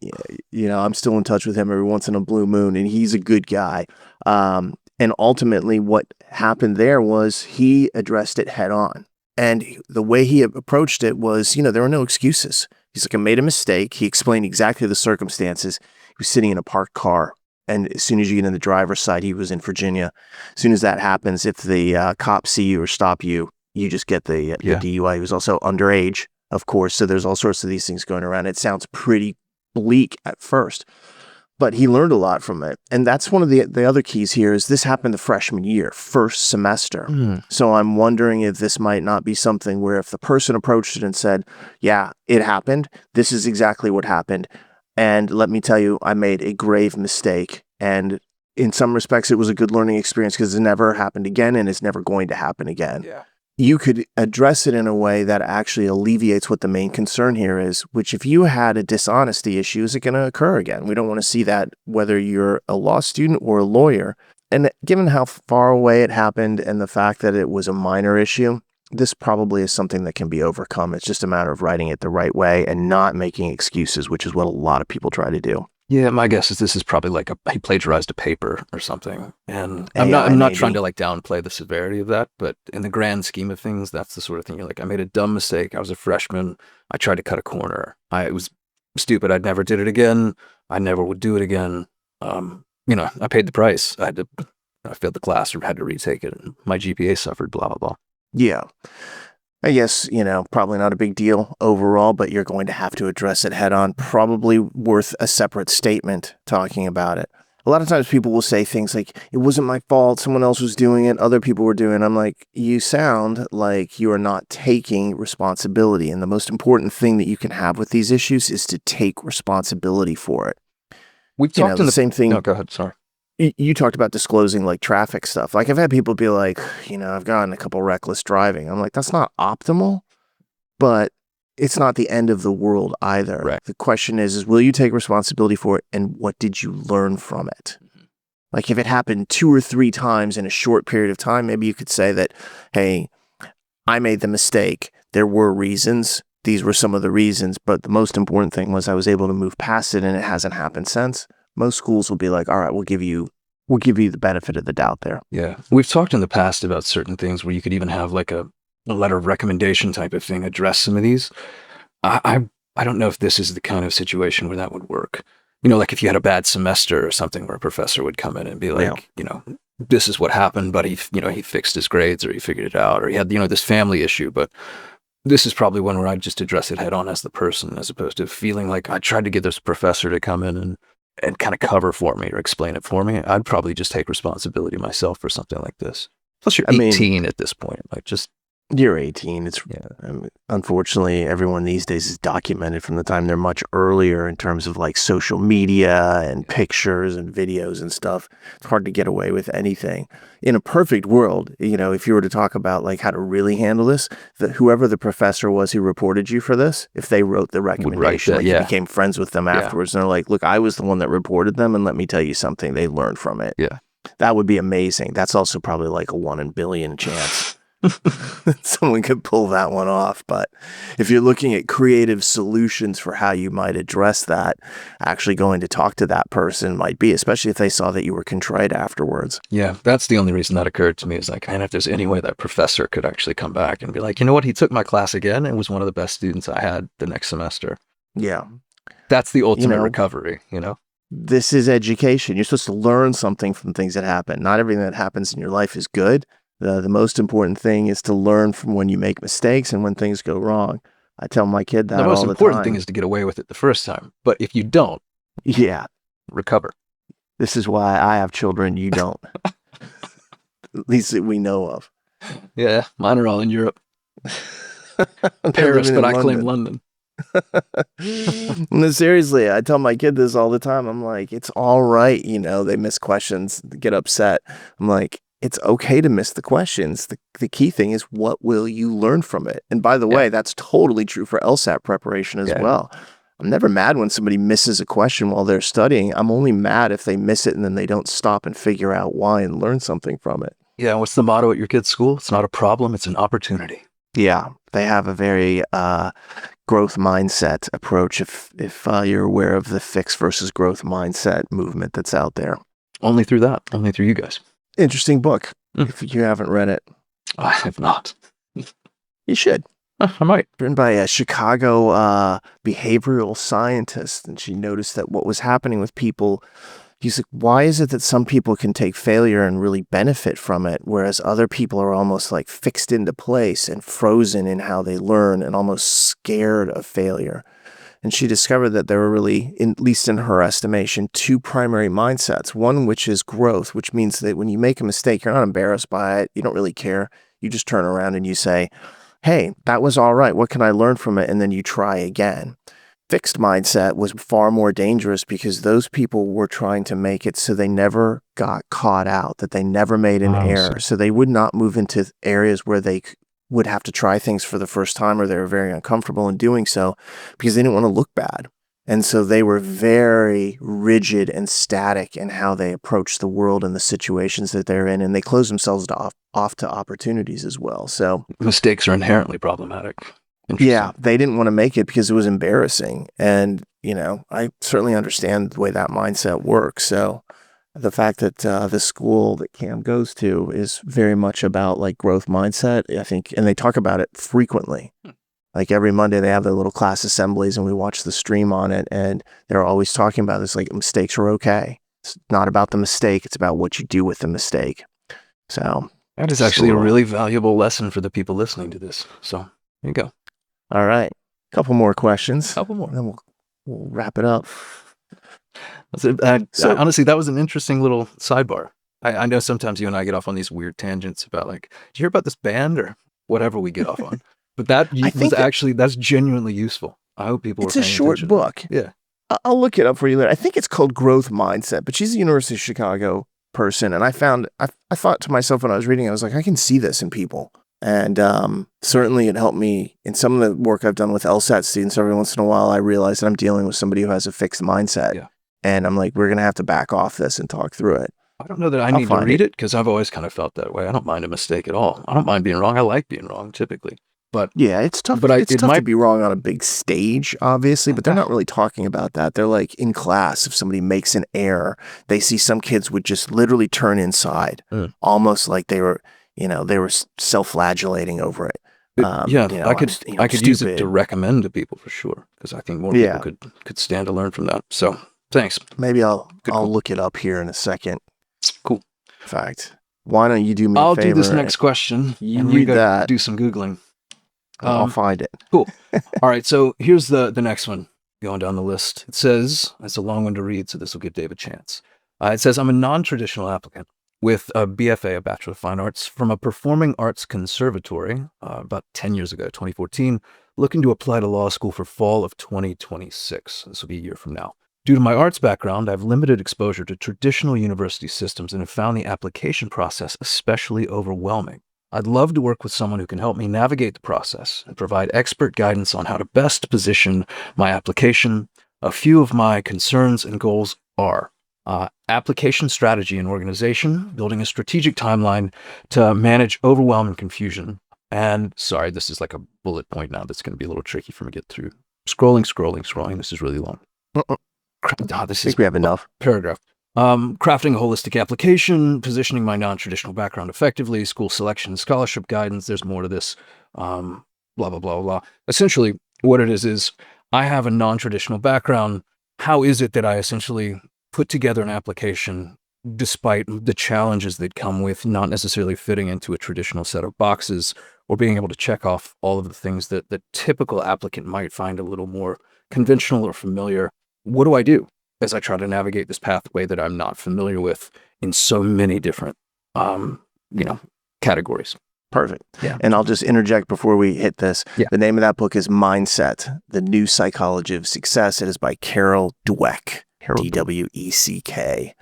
S1: I'm still in touch with him every once in a blue moon, and he's a good guy. And ultimately what happened there was he addressed it head on. And the way he approached it was, there were no excuses. He's like, I made a mistake. He explained exactly the circumstances. He was sitting in a parked car. And as soon as you get in the driver's side, he was in Virginia. As soon as that happens, if the cops see you or stop you, you just get the DUI. He was also underage, of course. So there's all sorts of these things going around. It sounds pretty bleak at first, but he learned a lot from it. And that's one of the other keys here is this happened the freshman year, first semester. So I'm wondering if this might not be something where if the person approached it and said, yeah, it happened. This is exactly what happened. And let me tell you, I made a grave mistake. And in some respects, it was a good learning experience because it never happened again and it's never going to happen again. Yeah. You could address it in a way that actually alleviates what the main concern here is, which if you had a dishonesty issue, is it going to occur again? We don't want to see that whether you're a law student or a lawyer. And given how far away it happened and the fact that it was a minor issue, this probably is something that can be overcome. It's just a matter of writing it the right way and not making excuses, which is what a lot of people try to do.
S2: Yeah, my guess is this is probably like he plagiarized a paper or something. And I'm not trying to like downplay the severity of that, but in the grand scheme of things, that's the sort of thing you're like, I made a dumb mistake. I was a freshman. I tried to cut a corner. It was stupid. I never did it again. I never would do it again. I paid the price. I failed the class or had to retake it, and my GPA suffered, blah, blah, blah.
S1: Yeah. I guess, probably not a big deal overall, but you're going to have to address it head on. Probably worth a separate statement talking about it. A lot of times people will say things like, it wasn't my fault, someone else was doing it, other people were doing it. I'm like, you sound like you are not taking responsibility. And the most important thing that you can have with these issues is to take responsibility for it.
S2: We've talked in the
S1: same thing.
S2: No, go ahead. Sorry.
S1: You talked about disclosing like traffic stuff. Like I've had people be like, I've gotten a couple reckless driving. I'm like, that's not optimal, but it's not the end of the world either.
S2: Right.
S1: The question is will you take responsibility for it? And what did you learn from it? Mm-hmm. Like if it happened 2 or 3 times in a short period of time, maybe you could say that, hey, I made the mistake. There were reasons. These were some of the reasons, but the most important thing was I was able to move past it and it hasn't happened since. Most schools will be like, all right, we'll give you the benefit of the doubt there.
S2: Yeah. We've talked in the past about certain things where you could even have like a letter of recommendation type of thing address some of these. I don't know if this is the kind of situation where that would work. Like if you had a bad semester or something where a professor would come in and be like, this is what happened, but he fixed his grades or he figured it out or he had, this family issue. But this is probably one where I'd just address it head on as the person, as opposed to feeling like I tried to get this professor to come in and kind of cover for me or explain it for me. I'd probably just take responsibility myself for something like this. Plus you're 18 at this point. Like just
S1: You're 18.
S2: Yeah.
S1: Unfortunately, everyone these days is documented from the time they're much earlier in terms of like social media and pictures and videos and stuff. It's hard to get away with anything. In a perfect world, if you were to talk about like how to really handle this, whoever the professor was who reported you for this, if they wrote the recommendation, you became friends with them afterwards, and they're like, look, I was the one that reported them, and let me tell you something, they learned from it.
S2: Yeah.
S1: That would be amazing. That's also probably like a 1 in a billion chance. Someone could pull that one off. But if you're looking at creative solutions for how you might address that, actually going to talk to that person might be, especially if they saw that you were contrite afterwards.
S2: Yeah, that's the only reason that occurred to me, is like, if there's any way that professor could actually come back and be like, you know what, he took my class again and was one of the best students I had the next semester.
S1: Yeah.
S2: That's the ultimate recovery,
S1: This is education. You're supposed to learn something from things that happen. Not everything that happens in your life is good. The most important thing is to learn from when you make mistakes and when things go wrong. I tell my kid that all the time.
S2: The most important thing is to get away with it the first time. But if you don't, recover.
S1: This is why I have children. You don't. At least that we know of.
S2: Yeah, mine are all in Europe. Paris, but I claim London.
S1: No, seriously, I tell my kid this all the time. I'm like, it's all right. They miss questions, get upset. I'm like, it's okay to miss the questions. The key thing is, what will you learn from it? And by the way, that's totally true for LSAT preparation as well. I'm never mad when somebody misses a question while they're studying. I'm only mad if they miss it and then they don't stop and figure out why and learn something from it.
S2: Yeah, what's the motto at your kid's school? It's not a problem, it's an opportunity.
S1: Yeah, they have a very growth mindset approach, if you're aware of the fixed versus growth mindset movement that's out there.
S2: Only through you guys.
S1: Interesting book, if you haven't read it.
S2: I have not.
S1: You should.
S2: I might.
S1: Written by a Chicago behavioral scientist, and she noticed that what was happening with people, he's like, why is it that some people can take failure and really benefit from it, whereas other people are almost like fixed into place and frozen in how they learn and almost scared of failure? And she discovered that there were really, at least in her estimation, two primary mindsets. One, which is growth, which means that when you make a mistake, you're not embarrassed by it. You don't really care. You just turn around and you say, hey, that was all right. What can I learn from it? And then you try again. Fixed mindset was far more dangerous because those people were trying to make it so they never got caught out, that they never made an error. So they would not move into areas where they would have to try things for the first time, or they were very uncomfortable in doing so because they didn't want to look bad. And so they were very rigid and static in how they approached the world and the situations that they're in, and they closed themselves off to opportunities as well. So
S2: mistakes are inherently problematic.
S1: Yeah, they didn't want to make it because it was embarrassing. And, I certainly understand the way that mindset works. So the fact that the school that Cam goes to is very much about like growth mindset, I think, and they talk about it frequently. Like every Monday they have their little class assemblies and we watch the stream on it, and they're always talking about this, like mistakes are okay. It's not about the mistake, it's about what you do with the mistake. So
S2: that is actually a really valuable lesson for the people listening to this. So there you go.
S1: All right. Couple more questions.
S2: Couple more.
S1: And then we'll wrap it up.
S2: Honestly, that was an interesting little sidebar. I know sometimes you and I get off on these weird tangents about like, did you hear about this band or whatever we get off on? But that's genuinely useful. I hope people
S1: It's a short book.
S2: Yeah.
S1: I'll look it up for you later. I think it's called Growth Mindset, but she's a University of Chicago person. And I thought to myself when I was reading, I was like, I can see this in people. And certainly it helped me in some of the work I've done with LSAT students. Every once in a while, I realize that I'm dealing with somebody who has a fixed mindset.
S2: Yeah.
S1: And I'm like, we're going to have to back off this and talk through it.
S2: I don't know that I need to read it because I've always kind of felt that way. I don't mind a mistake at all. I don't mind being wrong. I like being wrong typically. But
S1: yeah, it's tough. But it's tough to be wrong on a big stage, obviously, but they're not really talking about that. They're like in class, if somebody makes an error, they see some kids would just literally turn inside, almost like they were self-flagellating over it.
S2: I could use it to recommend to people for sure, because I think more people could stand to learn from that. So thanks.
S1: Maybe I'll look it up here in a second.
S2: Cool.
S1: In fact, why don't you do me a favor?
S2: I'll do this next question.
S1: You read that.
S2: Do some Googling.
S1: I'll find it.
S2: Cool. All right. So here's the next one going down the list. It says, it's a long one to read, so this will give Dave a chance. It says, I'm a non-traditional applicant. with a BFA, a Bachelor of Fine Arts, from a performing arts conservatory about 10 years ago, 2014, looking to apply to law school for fall of 2026. This will be a year from now. Due to my arts background, I have limited exposure to traditional university systems and have found the application process especially overwhelming. I'd love to work with someone who can help me navigate the process and provide expert guidance on how to best position my application. A few of my concerns and goals are application strategy and organization, building a strategic timeline to manage overwhelming confusion. And sorry, this is like a bullet point now that's going to be a little tricky for me to get through. Scrolling. This is really long. This is
S1: we have enough.
S2: Paragraph. Crafting a holistic application, positioning my non-traditional background effectively, school selection, scholarship guidance. There's more to this. Blah, blah, blah, blah. Essentially, what it is I have a non-traditional background. How is it that I essentially put together an application despite the challenges that come with not necessarily fitting into a traditional set of boxes or being able to check off all of the things that the typical applicant might find a little more conventional or familiar? What do I do as I try to navigate this pathway that I'm not familiar with in so many different, categories?
S1: Perfect.
S2: Yeah.
S1: And I'll just interject before we hit this.
S2: Yeah.
S1: The name of that book is Mindset, The New Psychology of Success. It is by Carol Dweck, Dweck.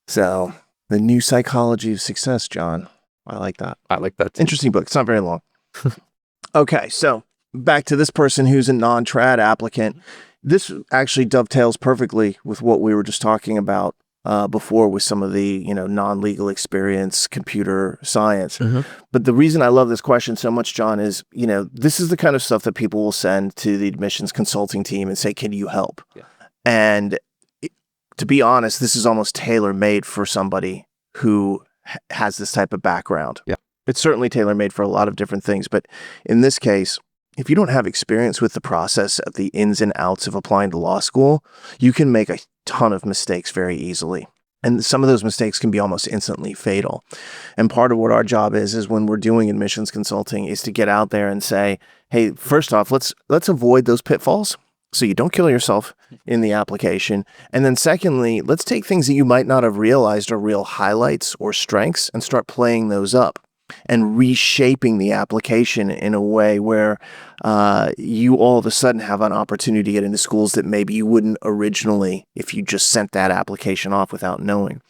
S1: So, The New Psychology of Success, John. I like that.
S2: I like that too.
S1: Interesting book. It's not very long. Okay, so back to this person who's a non-trad applicant. This actually dovetails perfectly with what we were just talking about before with some of the, non-legal experience, computer science.
S2: Mm-hmm.
S1: But the reason I love this question so much, John, is, this is the kind of stuff that people will send to the admissions consulting team and say, can you help?
S2: Yeah.
S1: And to be honest, this is almost tailor-made for somebody who has this type of background.
S2: Yeah.
S1: It's certainly tailor-made for a lot of different things. But in this case, if you don't have experience with the process of the ins and outs of applying to law school, you can make a ton of mistakes very easily. And some of those mistakes can be almost instantly fatal. And part of what our job is when we're doing admissions consulting is to get out there and say, hey, first off, let's avoid those pitfalls so you don't kill yourself in the application. And then secondly, let's take things that you might not have realized are real highlights or strengths and start playing those up and reshaping the application in a way where you all of a sudden have an opportunity to get into schools that maybe you wouldn't originally if you just sent that application off without knowing.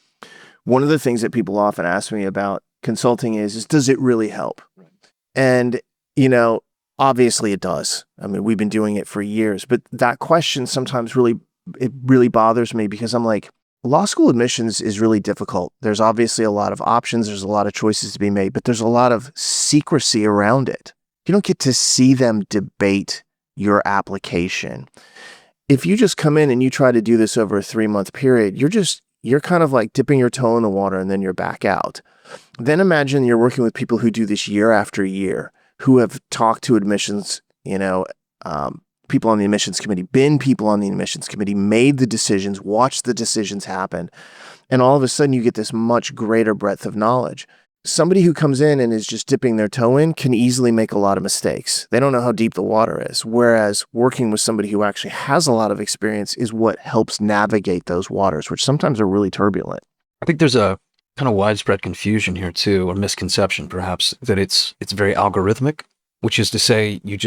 S1: One of the things that people often ask me about consulting is does it really help? Right. And, obviously it does. I mean, we've been doing it for years, but that question sometimes really bothers me because I'm like, law school admissions is really difficult. There's obviously a lot of options. There's a lot of choices to be made, but there's a lot of secrecy around it. You don't get to see them debate your application. If you just come in and you try to do this over a 3-month period, you're kind of like dipping your toe in the water and then you're back out. Then imagine you're working with people who do this year after year, who have talked to admissions, people on the admissions committee, been people on the admissions committee, made the decisions, watched the decisions happen. And all of a sudden you get this much greater breadth of knowledge. Somebody who comes in and is just dipping their toe in can easily make a lot of mistakes. They don't know how deep the water is. Whereas working with somebody who actually has a lot of experience is what helps navigate those waters, which sometimes are really turbulent.
S2: I think there's a kind of widespread confusion here too, or misconception perhaps, that it's very algorithmic, which is to say you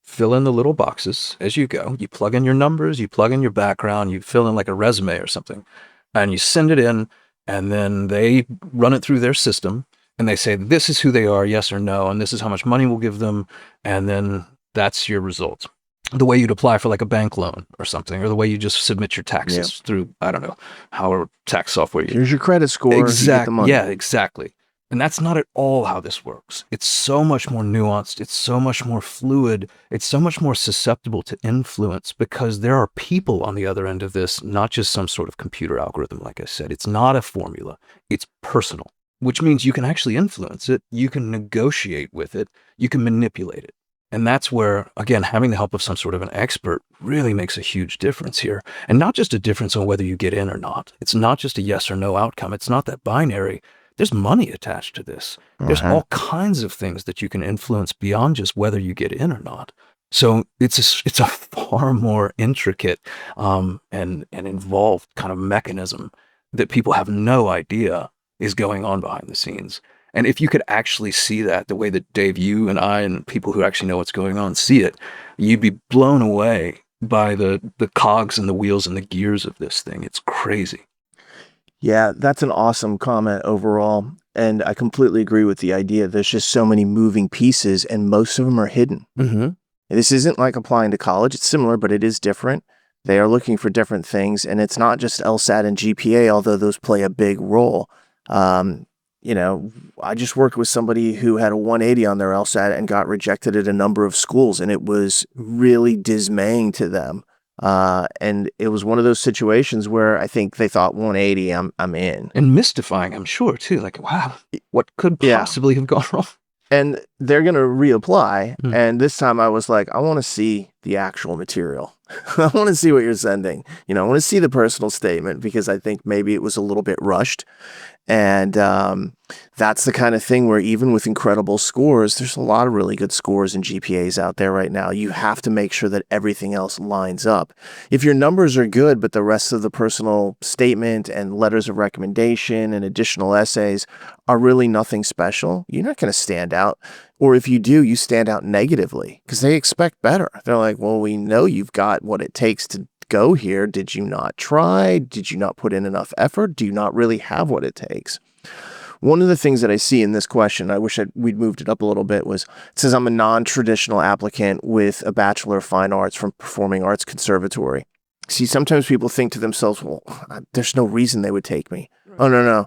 S2: fill in the little boxes as you go. You plug in your numbers, you plug in your background, you fill in like a resume or something, and you send it in, and then they run it through their system, and they say, this is who they are, yes or no, and this is how much money we'll give them, and then that's your result. The way you'd apply for like a bank loan or something, or the way you just submit your taxes through, I don't know, however tax software you.
S1: Here's your credit score.
S2: Exactly. Yeah, exactly. And that's not at all how this works. It's so much more nuanced. It's so much more fluid. It's so much more susceptible to influence because there are people on the other end of this, not just some sort of computer algorithm. Like I said, it's not a formula. It's personal, which means you can actually influence it. You can negotiate with it. You can manipulate it. And that's where, again, having the help of some sort of an expert really makes a huge difference here. And not just a difference on whether you get in or not. It's not just a yes or no outcome. It's not that binary. There's money attached to this. There's all kinds of things that you can influence beyond just whether you get in or not. So it's a far more intricate and involved kind of mechanism that people have no idea is going on behind the scenes. And if you could actually see that the way that Dave, you and I and people who actually know what's going on see it, you'd be blown away by the cogs and the wheels and the gears of this thing. It's crazy.
S1: Yeah, that's an awesome comment overall. And I completely agree with the idea. There's just so many moving pieces, and most of them are hidden.
S2: Mm-hmm.
S1: This isn't like applying to college. It's similar, but it is different. They are looking for different things, and it's not just LSAT and GPA, although those play a big role. I just worked with somebody who had a 180 on their LSAT and got rejected at a number of schools, and it was really dismaying to them. And it was one of those situations where I think they thought 180, I'm in.
S2: And mystifying, I'm sure, too. Like, wow, what could possibly have gone wrong?
S1: And they're going to reapply. And this time I was like, I want to see the actual material. I want to see what you're sending. I want to see the personal statement, because I think maybe it was a little bit rushed. And that's the kind of thing where even with incredible scores, there's a lot of really good scores and GPAs out there right now. You have to make sure that everything else lines up. If your numbers are good, but the rest of the personal statement and letters of recommendation and additional essays are really nothing special, you're not going to stand out. Or if you do, you stand out negatively because they expect better. They're like, well, we know you've got what it takes to go here. Did you not try? Did you not put in enough effort? Do you not really have what it takes? One of the things that I see in this question, I wish we'd moved it up a little bit, was it says I'm a non-traditional applicant with a Bachelor of Fine Arts from Performing Arts Conservatory. See, sometimes people think to themselves, well, there's no reason they would take me. Right. Oh, no.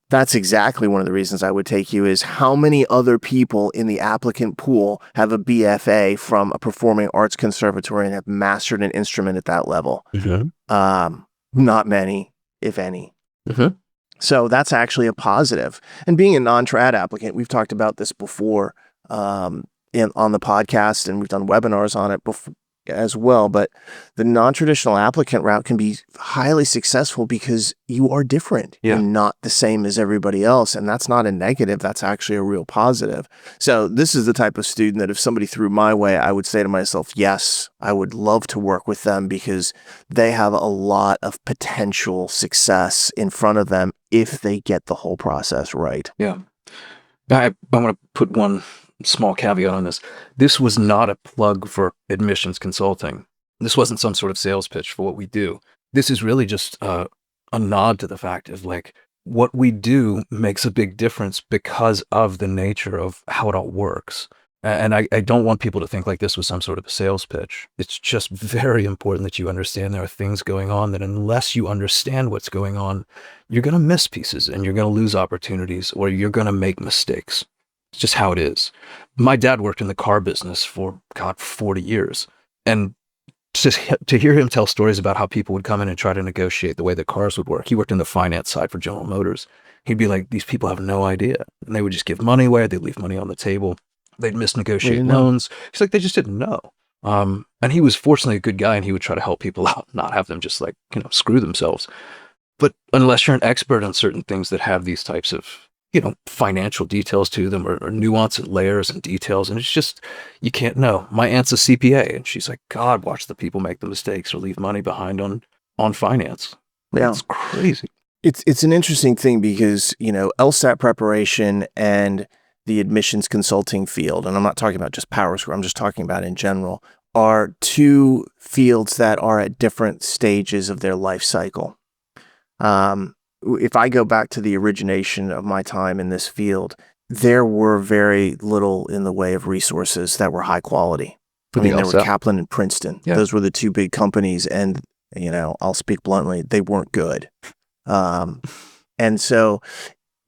S1: That's exactly one of the reasons I would take you, is how many other people in the applicant pool have a BFA from a Performing Arts Conservatory and have mastered an instrument at that level? Mm-hmm. Not many, if any. Mm-hmm. So that's actually a positive. And being a non-trad applicant, we've talked about this before on the podcast, and we've done webinars on it before as well. But the non-traditional applicant route can be highly successful because you are different. Yeah. You're not the same as everybody else. And that's not a negative. That's actually a real positive. So this is the type of student that if somebody threw my way, I would say to myself, yes, I would love to work with them because they have a lot of potential success in front of them if they get the whole process right.
S2: Yeah. I want to put one small caveat on this. This was not a plug for admissions consulting. This wasn't some sort of sales pitch for what we do. This is really just a nod to the fact of like what we do makes a big difference because of the nature of how it all works. And I don't want people to think like this was some sort of a sales pitch. It's just very important that you understand there are things going on that unless you understand what's going on, you're going to miss pieces and you're going to lose opportunities or you're going to make mistakes. It's just how it is. My dad worked in the car business for, 40 years. And to hear him tell stories about how people would come in and try to negotiate the way that cars would work. He worked in the finance side for General Motors. He'd be like, these people have no idea. And they would just give money away. They'd leave money on the table. They'd misnegotiate loans. He's like, they just didn't know. And he was fortunately a good guy and he would try to help people out, not have them just screw themselves. But unless you're an expert on certain things that have these types of financial details to them or nuance and layers and details. And it's just, you can't know. My aunt's a CPA and she's like, God, watch the people make the mistakes or leave money behind on finance. Yeah. It's crazy.
S1: It's an interesting thing because, LSAT preparation and the admissions consulting field, and I'm not talking about just PowerSchool, I'm just talking about in general, are two fields that are at different stages of their life cycle. If I go back to the origination of my time in this field, there were very little in the way of resources that were high quality. There were Kaplan and Princeton. Yeah. Those were the two big companies. And, I'll speak bluntly, they weren't good. And so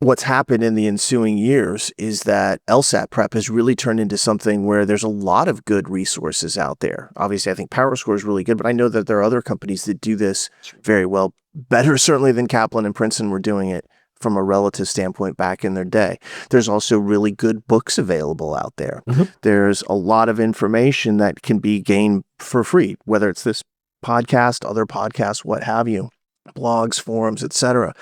S1: what's happened in the ensuing years is that LSAT prep has really turned into something where there's a lot of good resources out there. Obviously, I think PowerScore is really good, but I know that there are other companies that do this very well, better certainly than Kaplan and Princeton were doing it from a relative standpoint back in their day. There's also really good books available out there. Mm-hmm. There's a lot of information that can be gained for free, whether it's this podcast, other podcasts, what have you, blogs, forums, etc.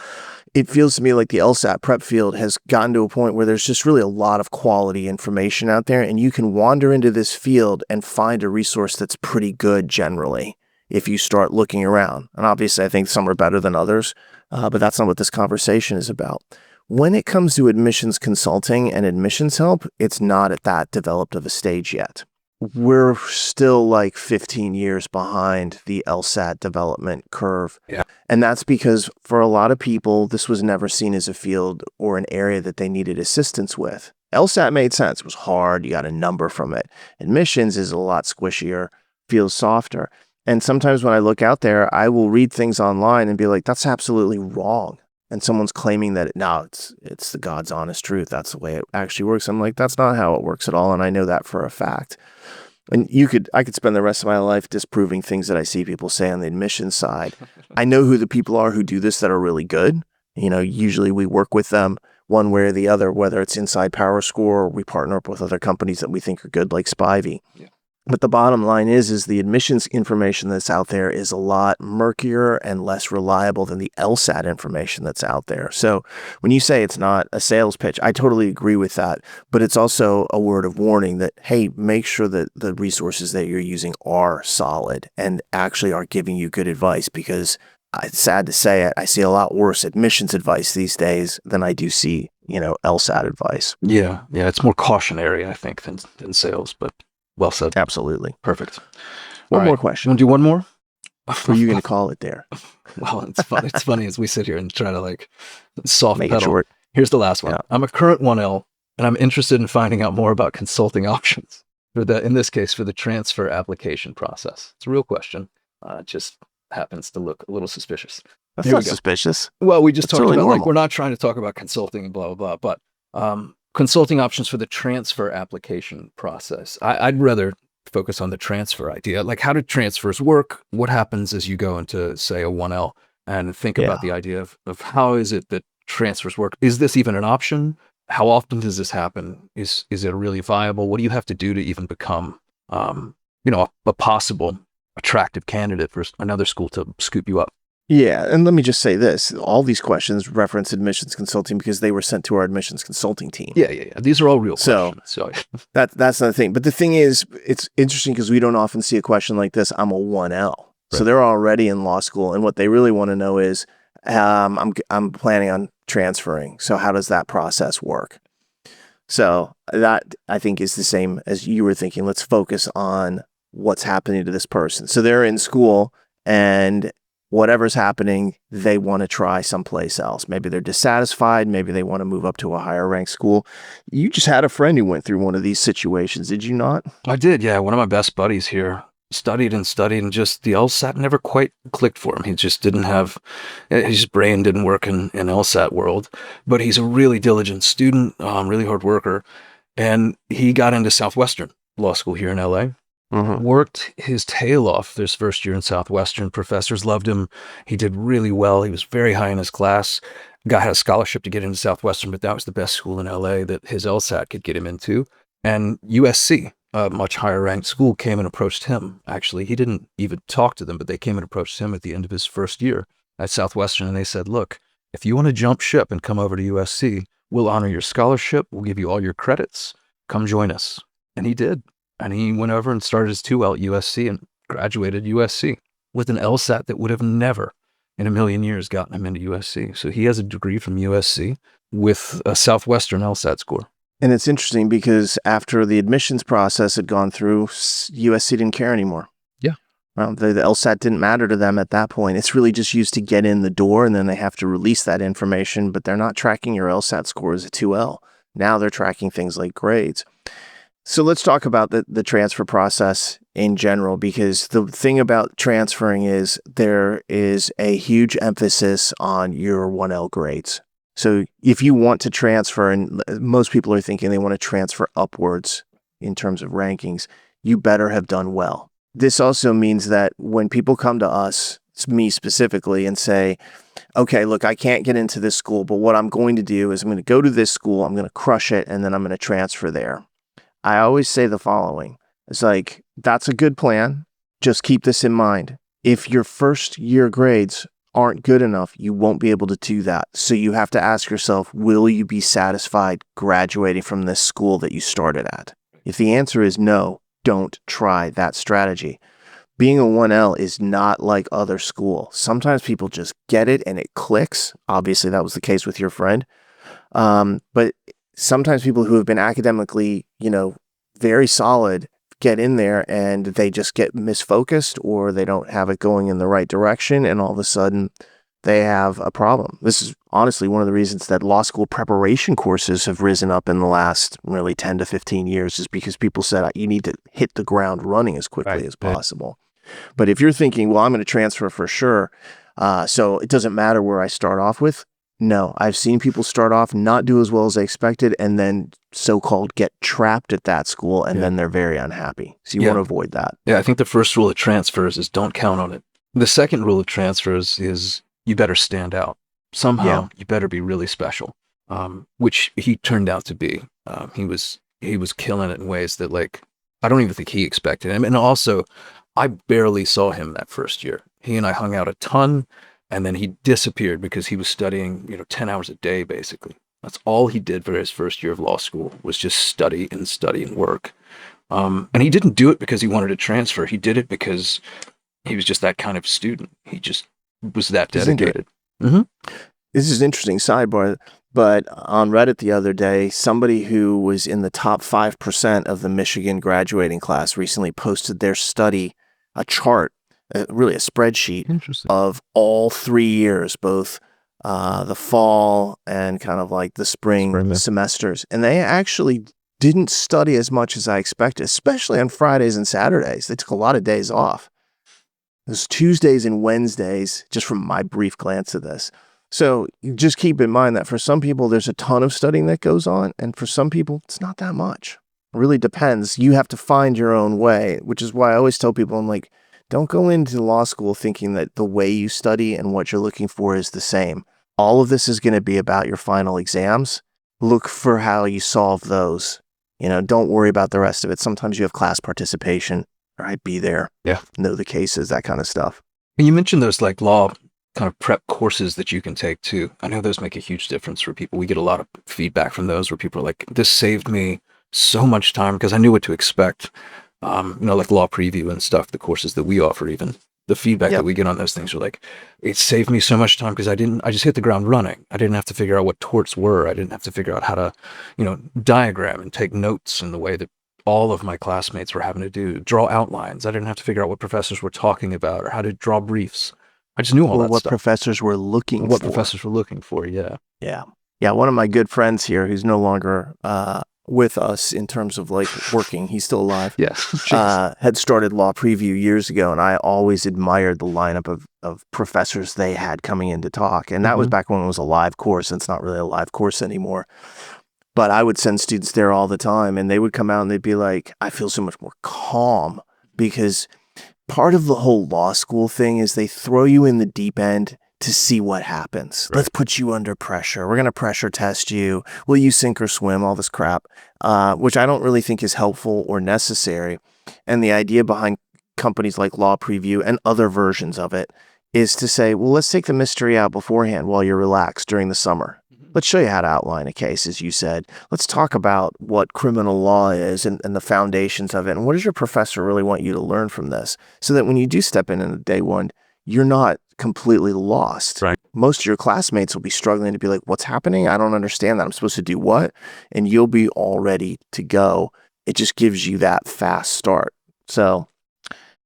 S1: It feels to me like the LSAT prep field has gotten to a point where there's just really a lot of quality information out there, and you can wander into this field and find a resource that's pretty good generally if you start looking around. And obviously, I think some are better than others, but that's not what this conversation is about. When it comes to admissions consulting and admissions help, it's not at that developed of a stage yet. We're still like 15 years behind the LSAT development curve.
S2: Yeah.
S1: And that's because for a lot of people, this was never seen as a field or an area that they needed assistance with. LSAT made sense. It was hard. You got a number from it. Admissions is a lot squishier, feels softer. And sometimes when I look out there, I will read things online and be like, that's absolutely wrong. And someone's claiming that, no, it's the God's honest truth. That's the way it actually works. I'm like, that's not how it works at all. And I know that for a fact. And I could spend the rest of my life disproving things that I see people say on the admissions side. I know who the people are who do this that are really good. Usually we work with them one way or the other, whether it's inside PowerScore or we partner up with other companies that we think are good, like Spivey.
S2: Yeah.
S1: But the bottom line is the admissions information that's out there is a lot murkier and less reliable than the LSAT information that's out there. So when you say it's not a sales pitch, I totally agree with that. But it's also a word of warning that, hey, make sure that the resources that you're using are solid and actually are giving you good advice, because it's sad to say it, I see a lot worse admissions advice these days than I do see, LSAT advice.
S2: Yeah. It's more cautionary, I think, than sales, but well said.
S1: Absolutely.
S2: Perfect.
S1: One
S2: All
S1: more
S2: right.
S1: question.
S2: You want to do one more?
S1: What are you going to call it there?
S2: Well, it's funny. It's funny as we sit here and try to soft
S1: Make it
S2: pedal.
S1: short.
S2: Here's the last one.
S1: Yeah.
S2: I'm a current 1L, and I'm interested in finding out more about consulting options in this case, for the transfer application process. It's a real question. It just happens to look a little suspicious.
S1: That's not suspicious.
S2: Well, we just
S1: That's
S2: talked
S1: totally
S2: about
S1: normal.
S2: we're not trying to talk about consulting and blah, blah, blah, but consulting options for the transfer application process. I'd rather focus on the transfer idea. Like, how do transfers work? What happens as you go into, say, a 1L and think about the idea of how is it that transfers work? Is this even an option? How often does this happen? Is it really viable? What do you have to do to even become, a possible attractive candidate for another school to scoop you up?
S1: Yeah, and let me just say this. All these questions reference admissions consulting because they were sent to our admissions consulting team.
S2: Yeah. These are all real questions. So
S1: that's not the thing. But the thing is, it's interesting because we don't often see a question like this. I'm a 1L. Right. So they're already in law school, and what they really want to know is, I'm planning on transferring. So how does that process work? So that, I think, is the same as you were thinking. Let's focus on what's happening to this person. So they're in school, and whatever's happening, they want to try someplace else. Maybe they're dissatisfied. Maybe they want to move up to a higher ranked school. You just had a friend who went through one of these situations, did you not?
S2: I did, yeah. One of my best buddies here studied and just the LSAT never quite clicked for him. He just didn't have, his brain didn't work in LSAT world, but he's a really diligent student, really hard worker. And he got into Southwestern Law School here in LA. Mm-hmm. Worked his tail off this first year in Southwestern. Professors loved him. He did really well. He was very high in his class. Guy had a scholarship to get into Southwestern, but that was the best school in LA that his LSAT could get him into. And USC, a much higher ranked school, came and approached him. Actually, he didn't even talk to them, but they came and approached him at the end of his first year at Southwestern. And they said, look, if you want to jump ship and come over to USC, we'll honor your scholarship. We'll give you all your credits. Come join us. And he did. And he went over and started his 2L at USC and graduated USC with an LSAT that would have never in a million years gotten him into USC. So he has a degree from USC with a Southwestern LSAT score.
S1: And it's interesting because after the admissions process had gone through, USC didn't care anymore.
S2: Yeah.
S1: Well, the LSAT didn't matter to them at that point. It's really just used to get in the door, and then they have to release that information, but they're not tracking your LSAT score as a 2L. Now they're tracking things like grades. So let's talk about the transfer process in general, because the thing about transferring is there is a huge emphasis on your 1L grades. So if you want to transfer, and most people are thinking they want to transfer upwards in terms of rankings, you better have done well. This also means that when people come to us, it's me specifically, and say, okay, look, I can't get into this school, but what I'm going to do is I'm going to go to this school, I'm going to crush it, and then I'm going to transfer there. I always say the following. It's like, that's a good plan. Just keep this in mind. If your first year grades aren't good enough, you won't be able to do that. So you have to ask yourself, will you be satisfied graduating from this school that you started at? If the answer is no, don't try that strategy. Being a 1L is not like other school. Sometimes people just get it and it clicks. Obviously, that was the case with your friend. But sometimes people who have been academically, very solid get in there and they just get misfocused, or they don't have it going in the right direction, and all of a sudden they have a problem. This is honestly one of the reasons that law school preparation courses have risen up in the last really 10 to 15 years, is because people said you need to hit the ground running as quickly as possible. But if you're thinking, well, I'm going to transfer for sure, so it doesn't matter where I start off with. No, I've seen people start off, not do as well as they expected, and then so-called get trapped at that school, and then they're very unhappy. So you want to avoid that.
S2: Yeah, I think the first rule of transfers is don't count on it. The second rule of transfers is you better stand out. Somehow you better be really special, which he turned out to be. He was killing it in ways that, like, I don't even think he expected. And also, I barely saw him that first year. He and I hung out a ton. And then he disappeared because he was studying, 10 hours a day, basically. That's all he did for his first year of law school, was just study and work. And he didn't do it because he wanted to transfer. He did it because he was just that kind of student. He just was that dedicated.
S1: Mm-hmm. This is an interesting sidebar, but on Reddit the other day, somebody who was in the top 5% of the Michigan graduating class recently posted their study, a chart, really a spreadsheet of all 3 years, both the fall and kind of like the spring semesters. And they actually didn't study as much as I expected, especially on Fridays and Saturdays. They took a lot of days off. It was Tuesdays and Wednesdays, just from my brief glance at this. So you just keep in mind that for some people, there's a ton of studying that goes on. And for some people, it's not that much. It really depends. You have to find your own way, which is why I always tell people, I'm like, don't go into law school thinking that the way you study and what you're looking for is the same. All of this is going to be about your final exams. Look for how you solve those. Don't worry about the rest of it. Sometimes you have class participation. All right, be there.
S2: Yeah.
S1: Know the cases, that kind of stuff.
S2: And you mentioned those like law kind of prep courses that you can take too. I know those make a huge difference for people. We get a lot of feedback from those where people are like, this saved me so much time because I knew what to expect. Like law preview and stuff, the courses that we offer, even the feedback that we get on those things are like, it saved me so much time because I just hit the ground running. I didn't have to figure out what torts were. I didn't have to figure out how to, diagram and take notes in the way that all of my classmates were having to do, draw outlines. I didn't have to figure out what professors were talking about or how to draw briefs. I just knew all that
S1: what
S2: stuff.
S1: Professors were looking for.
S2: What professors were looking for, yeah.
S1: Yeah. Yeah, one of my good friends here, who's no longer with us in terms of like working, he's still alive.
S2: Yes.
S1: Had started Law Preview years ago, and I always admired the lineup of professors they had coming in to talk. And that was back when it was a live course, and it's not really a live course anymore. But I would send students there all the time, and they would come out and they'd be like, I feel so much more calm, because part of the whole law school thing is they throw you in the deep end to see what happens. Right. Let's put you under pressure. We're going to pressure test you. Will you sink or swim? All this crap, which I don't really think is helpful or necessary. And the idea behind companies like Law Preview and other versions of it is to say, well, let's take the mystery out beforehand while you're relaxed during the summer. Let's show you how to outline a case, as you said. Let's talk about what criminal law is and the foundations of it. And what does your professor really want you to learn from this? So that when you do step in day one, you're not completely lost.
S2: Right.
S1: Most of your classmates will be struggling to be like, what's happening? I don't understand that. I'm supposed to do what? And you'll be all ready to go. It just gives you that fast start. So,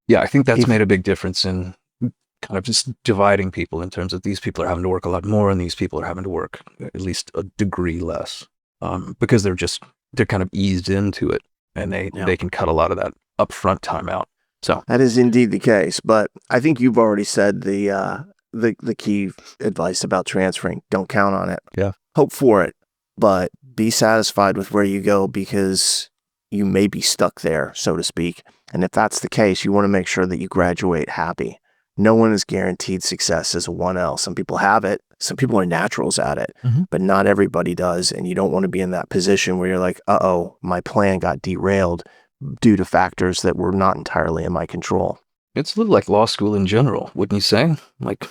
S2: yeah, I think that's made a big difference in kind of just dividing people in terms of these people are having to work a lot more and these people are having to work at least a degree less, because they're kind of eased into it, and they can cut a lot of that upfront time out. So
S1: that is indeed the case. But I think you've already said the key advice about transferring. Don't count on it.
S2: Yeah.
S1: Hope for it, but be satisfied with where you go, because you may be stuck there, so to speak. And if that's the case, you want to make sure that you graduate happy. No one is guaranteed success as a 1L. Some people have it. Some people are naturals at it, but not everybody does. And you don't want to be in that position where you're like, uh-oh, my plan got derailed due to factors that were not entirely in my control.
S2: It's a little like law school in general, wouldn't you say? Like,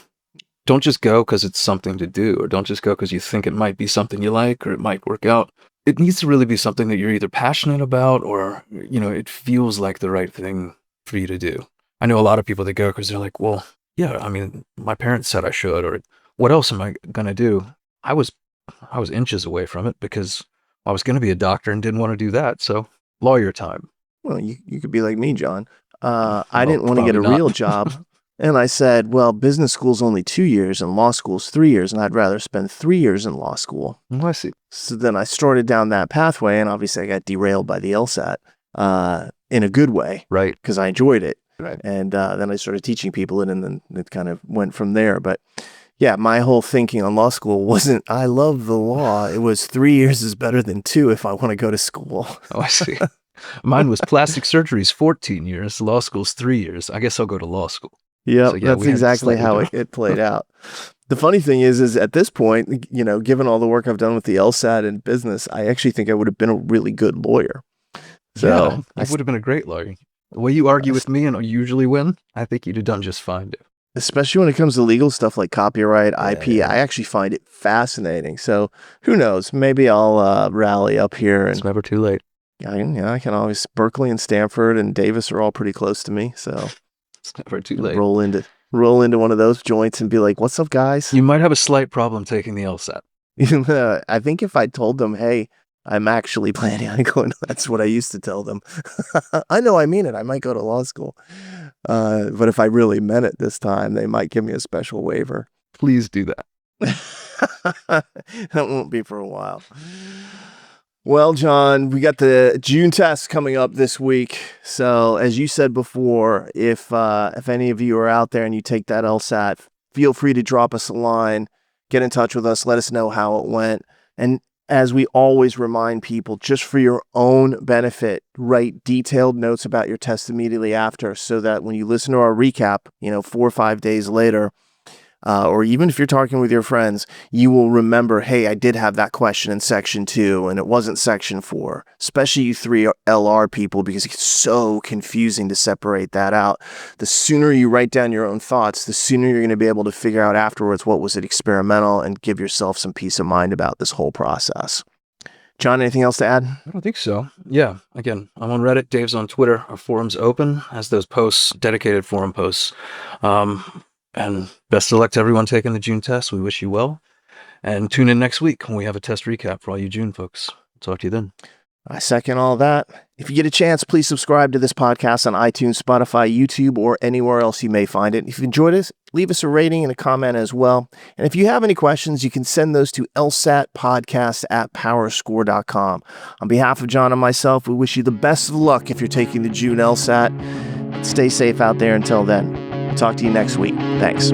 S2: don't just go because it's something to do, or don't just go because you think it might be something you like or it might work out. It needs to really be something that you're either passionate about or, it feels like the right thing for you to do. I know a lot of people that go because they're like, well, yeah, I mean, my parents said I should, or what else am I going to do? I was I was inches away from it because I was going to be a doctor and didn't want to do that. So lawyer time.
S1: Well, you could be like me, John. I
S2: Well,
S1: didn't want to get
S2: probably
S1: a
S2: not.
S1: real job. And I said, well, business school's only 2 years and law school's 3 years, and I'd rather spend 3 years in law school.
S2: Oh, I see.
S1: So then I started down that pathway, and obviously I got derailed by the LSAT in a good way.
S2: Right.
S1: Because I enjoyed it.
S2: Right.
S1: And then I started teaching people it, and then it kind of went from there. But yeah, my whole thinking on law school wasn't, I love the law. It was 3 years is better than 2 if I want to go to school.
S2: Oh, I see. Mine was plastic surgery's 14 years. Law school's 3 years. I guess I'll go to law school.
S1: Yeah,
S2: So,
S1: that's exactly how it played out. The funny thing is at this point, you know, given all the work I've done with the LSAT and business, I actually think I would have been a really good lawyer. So
S2: yeah, you would have been a great lawyer. The way you argue with me and usually win, I think you'd have done just fine, dude.
S1: Especially when it comes to legal stuff like copyright, IP, I actually find it fascinating. So who knows? Maybe I'll rally up here. And
S2: it's never too late.
S1: I can always, Berkeley and Stanford and Davis are all pretty close to me. So
S2: it's never too late.
S1: Roll into one of those joints and be like, what's up, guys?
S2: You might have a slight problem taking the LSAT.
S1: I think if I told them, hey, I'm actually planning on going, that's what I used to tell them. I know I mean it. I might go to law school. But if I really meant it this time, they might give me a special waiver.
S2: Please do that.
S1: That won't be for a while. Well, John, we got the June test coming up this week. So as you said before, if any of you are out there and you take that LSAT, feel free to drop us a line, get in touch with us, let us know how it went. And as we always remind people, just for your own benefit, write detailed notes about your test immediately after so that when you listen to our recap, 4 or 5 days later, or even if you're talking with your friends, you will remember, hey, I did have that question in section 2 and it wasn't section 4, especially you 3 LR people, because it's so confusing to separate that out. The sooner you write down your own thoughts, the sooner you're going to be able to figure out afterwards what was it experimental and give yourself some peace of mind about this whole process. John, anything else to add?
S2: I don't think so. Yeah. Again, I'm on Reddit. Dave's on Twitter. Our forum's open, has those posts, dedicated forum posts. And best of luck to everyone taking the June test. We wish you well. And tune in next week when we have a test recap for all you June folks. Talk to you then.
S1: I second all that. If you get a chance, please subscribe to this podcast on iTunes, Spotify, YouTube, or anywhere else you may find it. If you enjoyed us, leave us a rating and a comment as well. And if you have any questions, you can send those to lsatpodcast@powerscore.com. On behalf of John and myself, we wish you the best of luck if you're taking the June LSAT. Stay safe out there until then. Talk to you next week. Thanks.